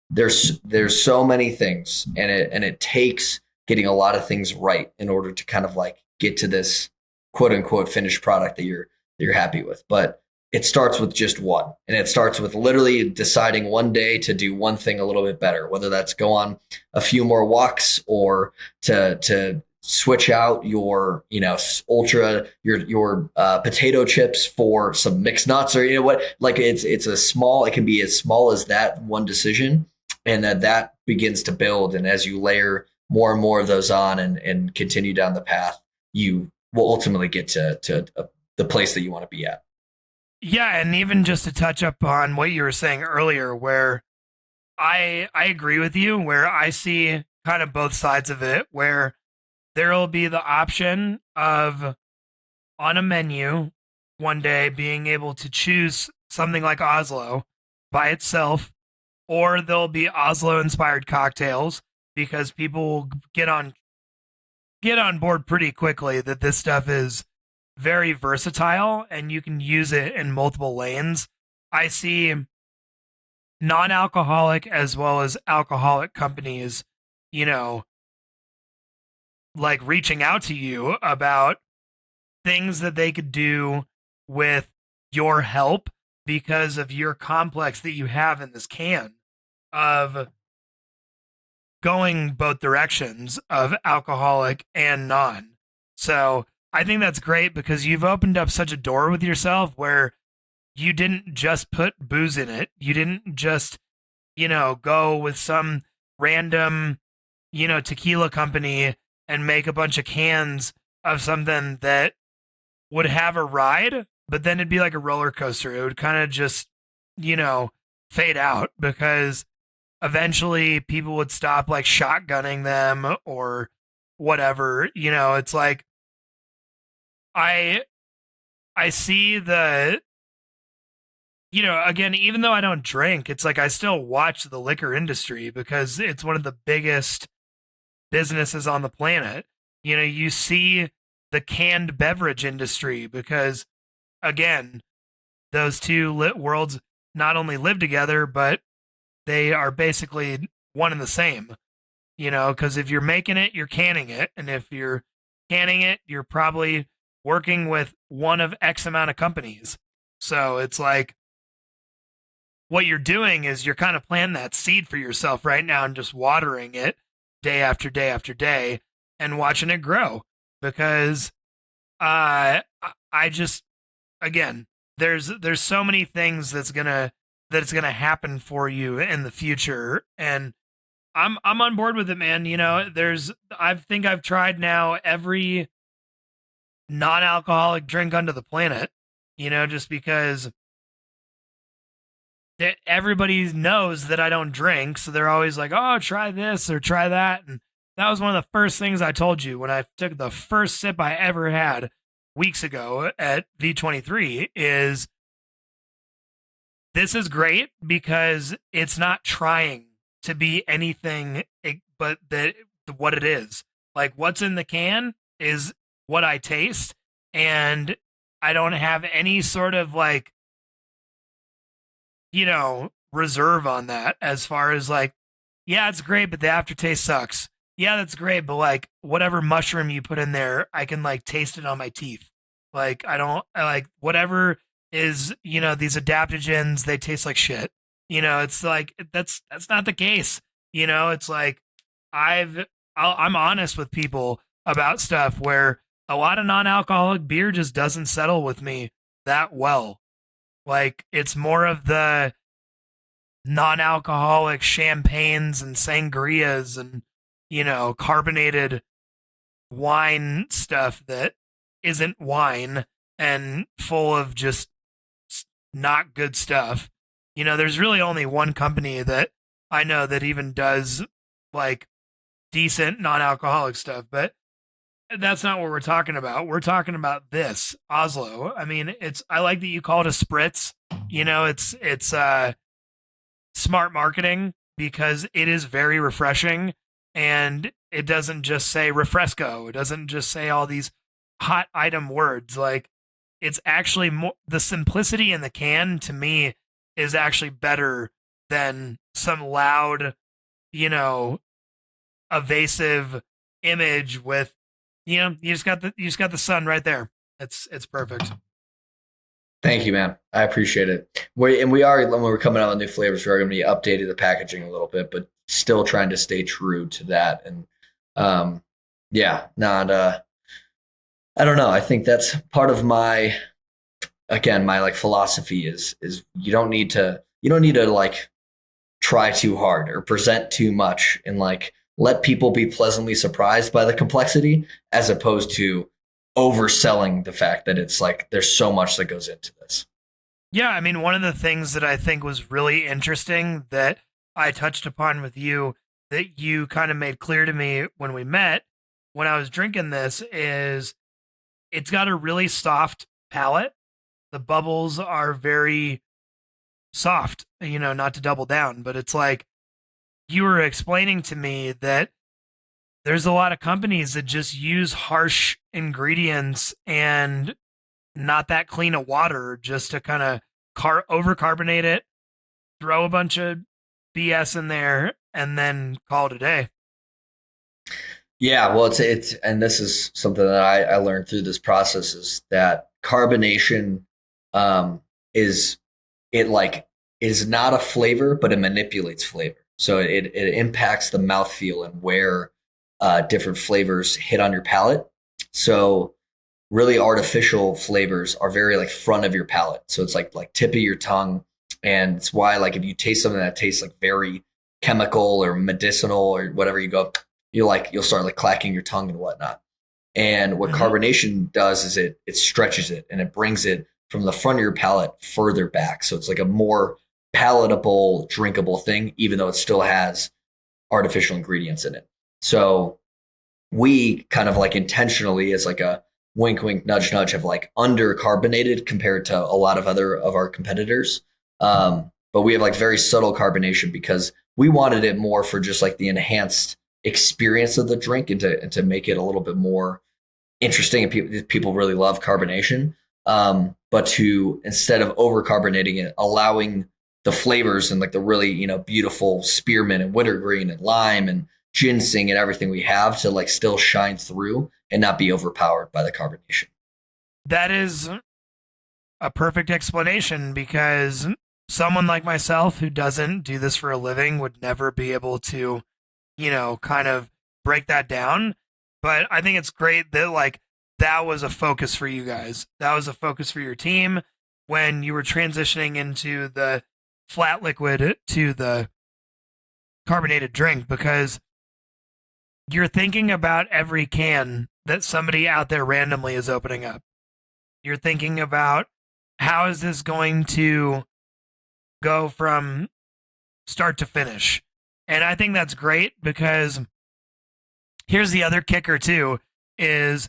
Speaker 2: there's so many things, and it takes getting a lot of things right in order to kind of like get to this quote unquote finished product that you're happy with. But it starts with just one, and it starts with literally deciding one day to do one thing a little bit better, whether that's go on a few more walks, or to switch out your ultra your potato chips for some mixed nuts, or what, like it's a small, it can be as small as that one decision, and that begins to build. And as you layer more and more of those on, and continue down the path, you will ultimately get to the place that you want to be at.
Speaker 1: Yeah, and even just to touch up on what you were saying earlier, where I agree with you, where I see kind of both sides of it, where there will be the option of on a menu one day being able to choose something like Oslo by itself, or there'll be Oslo inspired cocktails, because people will get on board pretty quickly that this stuff is very versatile and you can use it in multiple lanes. I see non-alcoholic as well as alcoholic companies, you know, like reaching out to you about things that they could do with your help, because of your complex that you have in this can of going both directions of alcoholic and non. So I think that's great, because you've opened up such a door with yourself where you didn't just put booze in it. You didn't just, go with some random, tequila company and make a bunch of cans of something that would have a ride, but then it'd be like a roller coaster. It would kind of just, you know, fade out, because eventually people would stop like shotgunning them or whatever. It's like I I see again, even though I don't drink, it's like I still watch the liquor industry because it's one of the biggest businesses on the planet. You see the canned beverage industry because, again, those two worlds not only live together, but they are basically one and the same. Because if you're making it, you're canning it. And if you're canning it, you're probably working with one of X amount of companies. So it's like what you're doing is you're kind of planting that seed for yourself right now and just watering it day after day after day and watching it grow. Because I just, again, there's so many things that's gonna happen for you in the future, and I'm on board with it, man. I think I've tried now every non-alcoholic drink under the planet. Just because everybody knows that I don't drink, so they're always like, "Oh, try this or try that," and that was one of the first things I told you when I took the first sip I ever had weeks ago at V23 is this is great because it's not trying to be anything but that what it is. Like what's in the can is what I taste, and I don't have any sort of like reserve on that as far as like, yeah, it's great, but the aftertaste sucks. Yeah, that's great, but like whatever mushroom you put in there, I can like taste it on my teeth. Like I like whatever is, these adaptogens, they taste like shit. It's like that's not the case. It's like I'm honest with people about stuff where a lot of non-alcoholic beer just doesn't settle with me that well. Like it's more of the non-alcoholic champagnes and sangrias and carbonated wine stuff that isn't wine and full of just not good stuff. There's really only one company that I know that even does like decent non-alcoholic stuff, but that's not what we're talking about. We're talking about this Oslo. I mean, I like that you call it a spritz. It's smart marketing because it is very refreshing and it doesn't just say refresco. It doesn't just say all these hot item words. Like it's actually more the simplicity in the can to me is actually better than some loud, you know, evasive image with you just got the sun right there. It's perfect.
Speaker 2: Thank you, man. I appreciate it. We are when we're coming out with new flavors, we're going to be updating the packaging a little bit, but still trying to stay true to that. And yeah, not. I don't know. I think that's part of my again my like philosophy is you don't need to like try too hard or present too much and like let people be pleasantly surprised by the complexity as opposed to overselling the fact that it's like there's so much that goes into this.
Speaker 1: Yeah, I mean, one of the things that I think was really interesting that I touched upon with you that you kind of made clear to me when we met when I was drinking this is it's got a really soft palate. The bubbles are very soft, not to double down, but it's like you were explaining to me that there's a lot of companies that just use harsh ingredients and not that clean of water just to kind of overcarbonate it, throw a bunch of BS in there, and then call it a day.
Speaker 2: Yeah, well, it's and this is something that I learned through this process is that carbonation is it like is not a flavor, but it manipulates flavor. So it impacts the mouthfeel and where different flavors hit on your palate. So really artificial flavors are very like front of your palate. So it's like tip of your tongue. And it's why like if you taste something that tastes like very chemical or medicinal or whatever, you'll start like clacking your tongue and whatnot. And what
Speaker 1: Mm-hmm.
Speaker 2: carbonation does is it stretches it and it brings it from the front of your palate further back. So it's like a more palatable, drinkable thing, even though it still has artificial ingredients in it. So we kind of like intentionally, as like a wink, wink, nudge, nudge, have like undercarbonated compared to a lot of other of our competitors. But we have like very subtle carbonation because we wanted it more for just like the enhanced experience of the drink, and to make it a little bit more interesting. And people really love carbonation. But to, instead of over carbonating it, allowing the flavors and like the really, beautiful spearmint and wintergreen and lime and ginseng and everything we have to like still shine through and not be overpowered by the carbonation.
Speaker 1: That is a perfect explanation, because someone like myself who doesn't do this for a living would never be able to, kind of break that down. But I think it's great that like that was a focus for you guys. That was a focus for your team when you were transitioning into the flat liquid to the carbonated drink, because you're thinking about every can that somebody out there randomly is opening up. You're thinking about, how is this going to go from start to finish? And I think that's great, because here's the other kicker too, is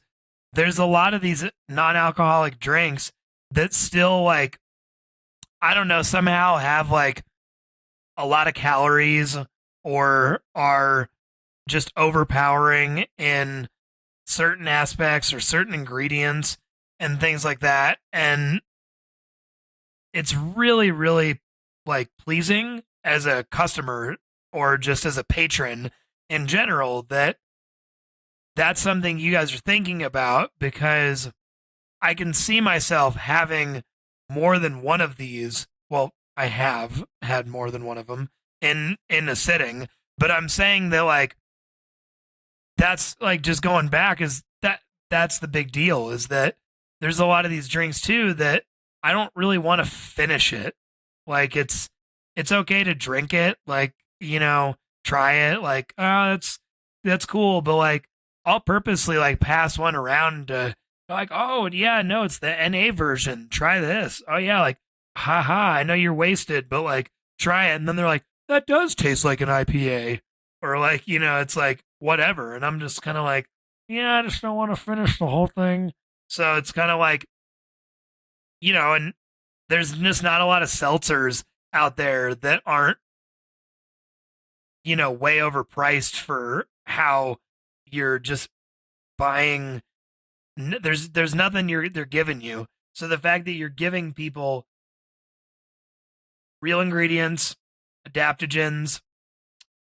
Speaker 1: there's a lot of these non-alcoholic drinks that still, like, I don't know, somehow have like a lot of calories or are just overpowering in certain aspects or certain ingredients and things like that. And it's really, really like pleasing as a customer or just as a patron in general that that's something you guys are thinking about, because I can see myself having more than one of these. Well, I have had more than one of them in a sitting, but I'm saying that like that's like just going back, is that's the big deal, is that there's a lot of these drinks too that I don't really want to finish it. Like it's okay to drink it, like, try it, like, oh, that's cool, but like I'll purposely like pass one around to, like, oh yeah, no, it's the NA version. Try this. Oh yeah, like, haha, I know you're wasted, but like try it. And then they're like, that does taste like an IPA. Or like, it's like whatever. And I'm just kind of like, yeah, I just don't want to finish the whole thing. So it's kind of like, and there's just not a lot of seltzers out there that aren't, way overpriced for how you're just buying. There's nothing they're giving you. So the fact that you're giving people real ingredients, adaptogens,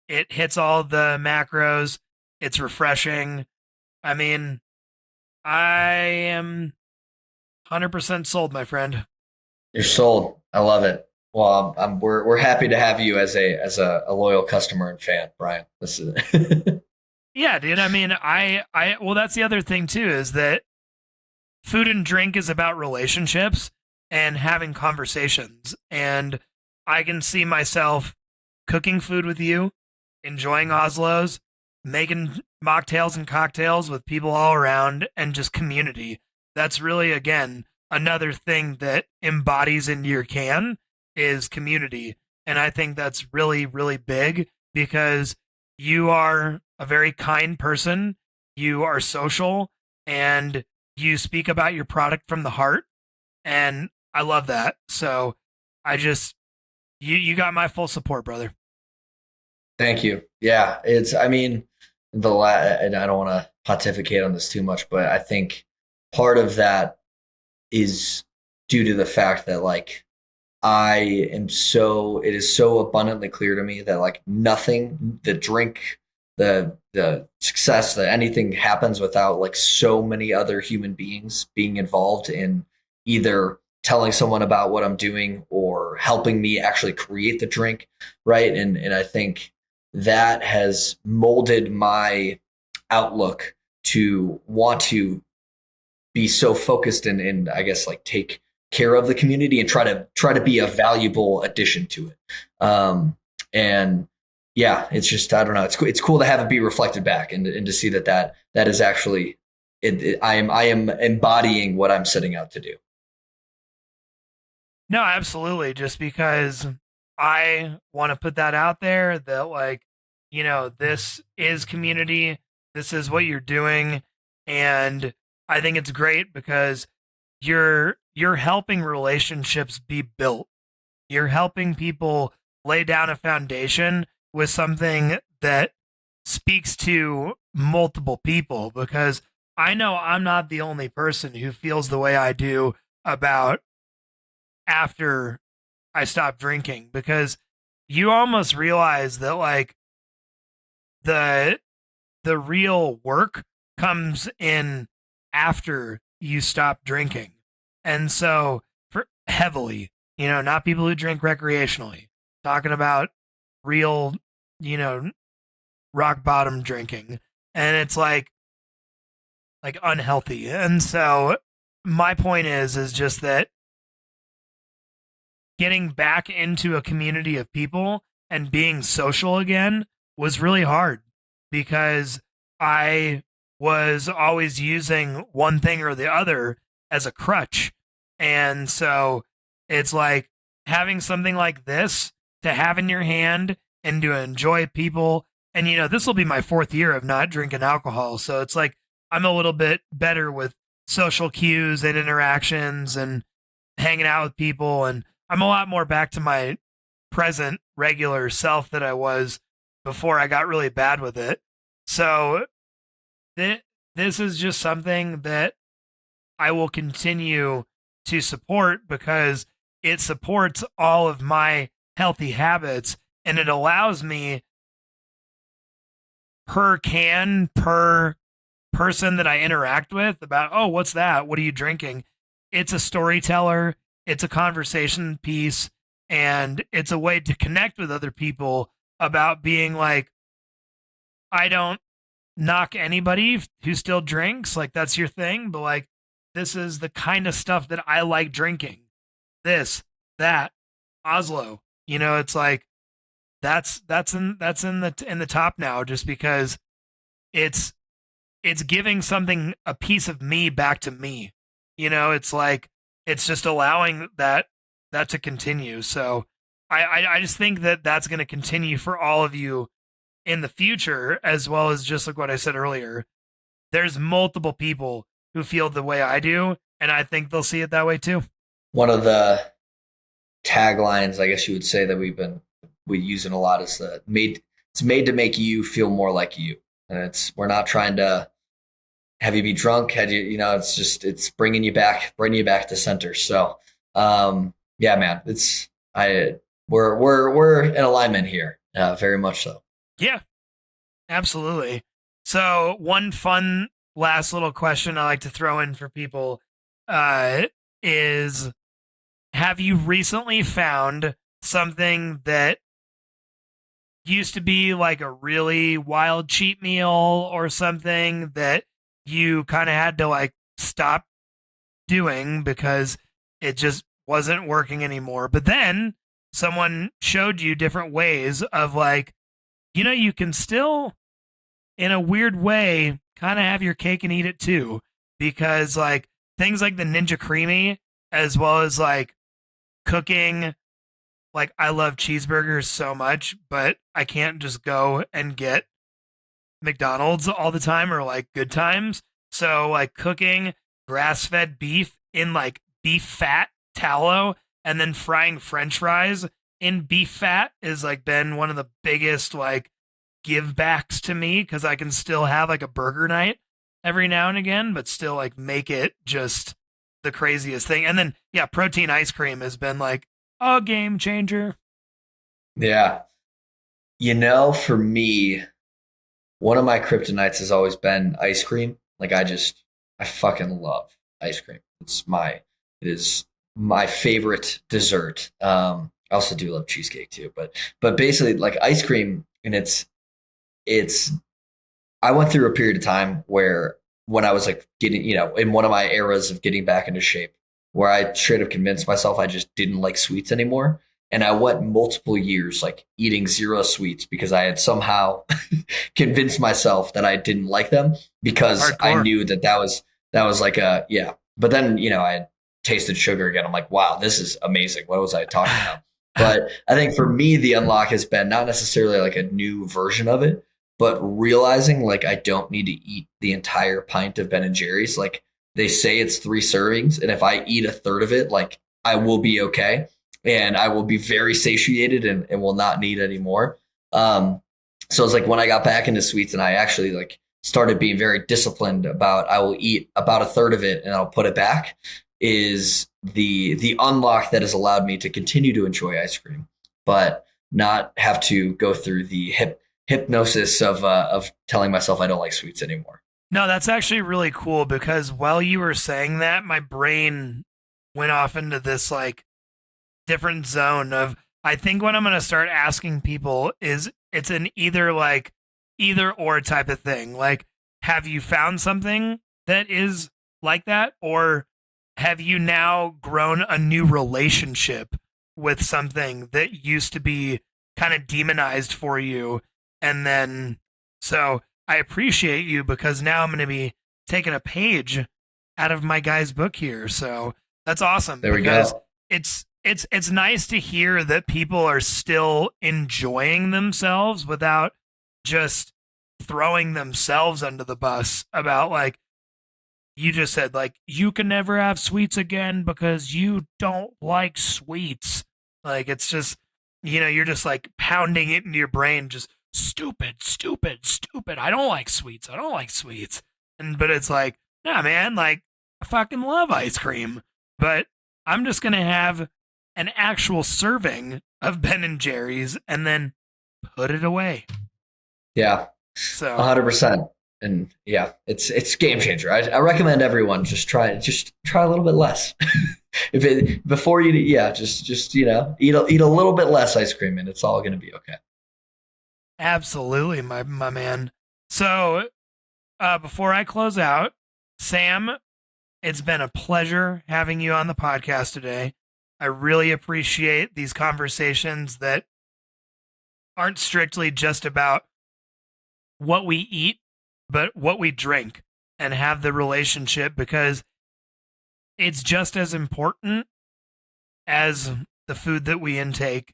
Speaker 1: it hits all the macros, it's refreshing. I mean, I am 100% sold, my friend.
Speaker 2: You're sold. I love it. Well, we're happy to have you as a loyal customer and fan, Brian. This is
Speaker 1: Yeah, dude. I mean, well, that's the other thing too, is that food and drink is about relationships and having conversations. And I can see myself cooking food with you, enjoying Oslo's, making mocktails and cocktails with people all around, and just community. That's really, again, another thing that embodies into your can is community. And I think that's really, really big, because you are a very kind person, you are social, and you speak about your product from the heart. And I love that. So I just, you got my full support, brother.
Speaker 2: Thank you. Yeah, I mean, and I don't want to pontificate on this too much, but I think part of that is due to the fact that like it is so abundantly clear to me that like nothing, the drink, the success, that anything happens without like so many other human beings being involved in either telling someone about what I'm doing or helping me actually create the drink, right? And I think that has molded my outlook to want to be so focused and I guess like take care of the community and try to be a valuable addition to it. And yeah, it's just, I don't know. It's cool to have it be reflected back and to see that is actually I am embodying what I'm setting out to do.
Speaker 1: No, absolutely. Just because I want to put that out there that, like, this is community. This is what you're doing. And I think it's great because you're helping relationships be built. You're helping people lay down a foundation with something that speaks to multiple people, because I know I'm not the only person who feels the way I do about after I stopped drinking, because you almost realize that like the the real work comes in after you stop drinking. And so for heavily, not people who drink recreationally, talking about real, you know, rock bottom drinking. And it's like unhealthy. And so my point is just that getting back into a community of people and being social again was really hard, because I was always using one thing or the other as a crutch. And so it's like having something like this to have in your hand and to enjoy people. And, this will be my fourth year of not drinking alcohol. So it's like I'm a little bit better with social cues and interactions and hanging out with people. And I'm a lot more back to my present regular self that I was before I got really bad with it. So this is just something that I will continue to support because it supports all of my healthy habits, and it allows me per person that I interact with about, oh, what's that? What are you drinking? It's a storyteller, it's a conversation piece, and it's a way to connect with other people about being like, I don't knock anybody who still drinks, like that's your thing, but like this is the kind of stuff that I like drinking. This, that, Oslo. It's like that's in the top now, just because it's it's giving something, a piece of me back to me. It's like it's just allowing that to continue. So I just think that that's going to continue for all of you in the future, as well as just like what I said earlier. There's multiple people who feel the way I do, and I think they'll see it that way too.
Speaker 2: One of the taglines, I guess you would say, that we using a lot is it's made to make you feel more like you. And we're not trying to have you be drunk, had it's bringing you back to center. So, yeah, man, we're in alignment here. Very much so.
Speaker 1: Yeah, absolutely. So one fun last little question I like to throw in for people is, have you recently found something that used to be like a really wild cheat meal or something that you kind of had to like stop doing because it just wasn't working anymore, but then someone showed you different ways of like, you can still, in a weird way, kind of have your cake and eat it too, because like things like the Ninja Creamy, as well as like cooking, like I love cheeseburgers so much, but I can't just go and get McDonald's all the time or like Good Times. So like cooking grass-fed beef in like beef fat tallow and then frying french fries in beef fat is like been one of the biggest like give backs to me, because I can still have like a burger night every now and again, but still like make it just the craziest thing. And then yeah, protein ice cream has been like a game changer.
Speaker 2: Yeah. For me, one of my kryptonites has always been ice cream. Like I fucking love ice cream. It is my favorite dessert. I also do love cheesecake too, but basically like ice cream, and it's I went through a period of time where, when I was like getting, in one of my eras of getting back into shape, where I straight up convinced myself I just didn't like sweets anymore. And I went multiple years like eating zero sweets because I had somehow convinced myself that I didn't like them, because I
Speaker 1: Hardcore.
Speaker 2: knew that was like yeah. But then, I had tasted sugar again. I'm like, wow, this is amazing. What was I talking about? But I think for me, the unlock has been not necessarily like a new version of it, but realizing like I don't need to eat the entire pint of Ben and Jerry's. Like they say it's 3 servings, and if I eat a third of it, like I will be okay, and I will be very satiated and will not need any more. So it's like when I got back into sweets and I actually like started being very disciplined about I will eat about a third of it and I'll put it back, is the unlock that has allowed me to continue to enjoy ice cream, but not have to go through the hypnosis of telling myself I don't like sweets anymore.
Speaker 1: No, that's actually really cool, because while you were saying that, my brain went off into this like different zone of, I think what I'm going to start asking people is, it's an either or type of thing. Like, have you found something that is like that? Or have you now grown a new relationship with something that used to be kind of demonized for you? And then, so I appreciate you, because now I'm going to be taking a page out of my guy's book here. So that's awesome.
Speaker 2: There we go.
Speaker 1: It's nice to hear that people are still enjoying themselves without just throwing themselves under the bus about, like you just said, like, you can never have sweets again because you don't like sweets. Like, it's just, you're just like pounding it into your brain, just stupid. I don't like sweets. But it's like, nah, man, like, I fucking love ice cream, but I'm just going to have an actual serving of Ben and Jerry's and then put it away.
Speaker 2: Yeah.
Speaker 1: So
Speaker 2: 100%. And yeah, it's game changer. I recommend everyone just try a little bit less. Before you, just eat a little bit less ice cream, and it's all going to be okay.
Speaker 1: Absolutely, my man. So before I close out, Sam, it's been a pleasure having you on the podcast today. I really appreciate these conversations that aren't strictly just about what we eat, but what we drink, and have the relationship, because it's just as important as the food that we intake.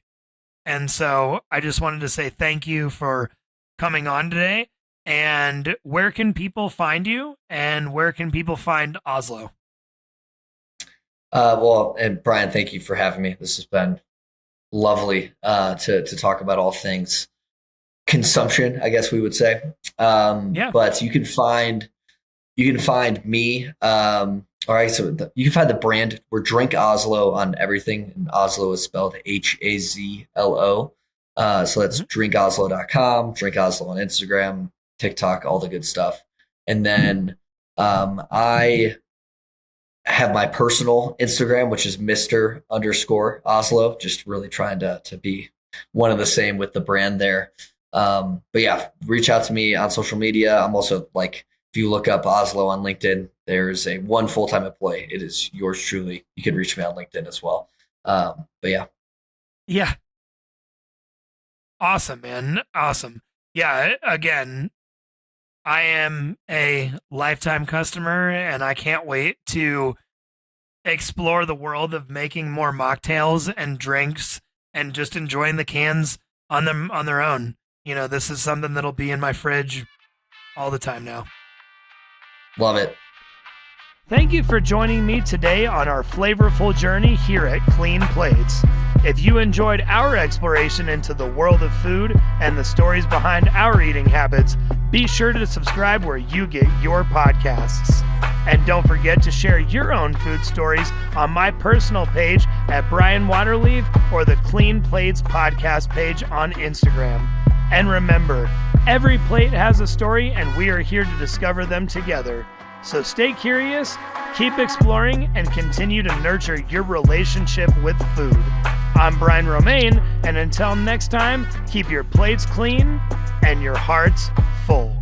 Speaker 1: And so I just wanted to say thank you for coming on today. And where can people find you, and where can people find Hazlo?
Speaker 2: Well, and Brian, thank you for having me. This has been lovely to talk about all things consumption, I guess we would say.
Speaker 1: Yeah.
Speaker 2: But you can find me. All right, so you can find the brand. We're Drink Hazlo on everything, and Hazlo is spelled Hazlo. So that's drinkazlo.com, Drink Hazlo on Instagram, TikTok, all the good stuff. And then I have my personal Instagram, which is Mr_Hazlo, just really trying to be one and the same with the brand there. But yeah, reach out to me on social media. I'm also, like, if you look up Hazlo on LinkedIn, there's one full-time employee. It is yours truly. You can reach me on LinkedIn as well. But yeah.
Speaker 1: Yeah. Awesome, man. Awesome. Yeah. Again, I am a lifetime customer, and I can't wait to explore the world of making more mocktails and drinks and just enjoying the cans on their own. This is something that'll be in my fridge all the time now.
Speaker 2: Love it.
Speaker 1: Thank you for joining me today on our flavorful journey here at Clean Plates. If you enjoyed our exploration into the world of food and the stories behind our eating habits, be sure to subscribe where you get your podcasts. And don't forget to share your own food stories on my personal page at Brian Waterleaf, or the Clean Plates podcast page on Instagram. And remember, every plate has a story, and we are here to discover them together. So stay curious, keep exploring, and continue to nurture your relationship with food. I'm Brian Romaine, and until next time, keep your plates clean and your hearts full.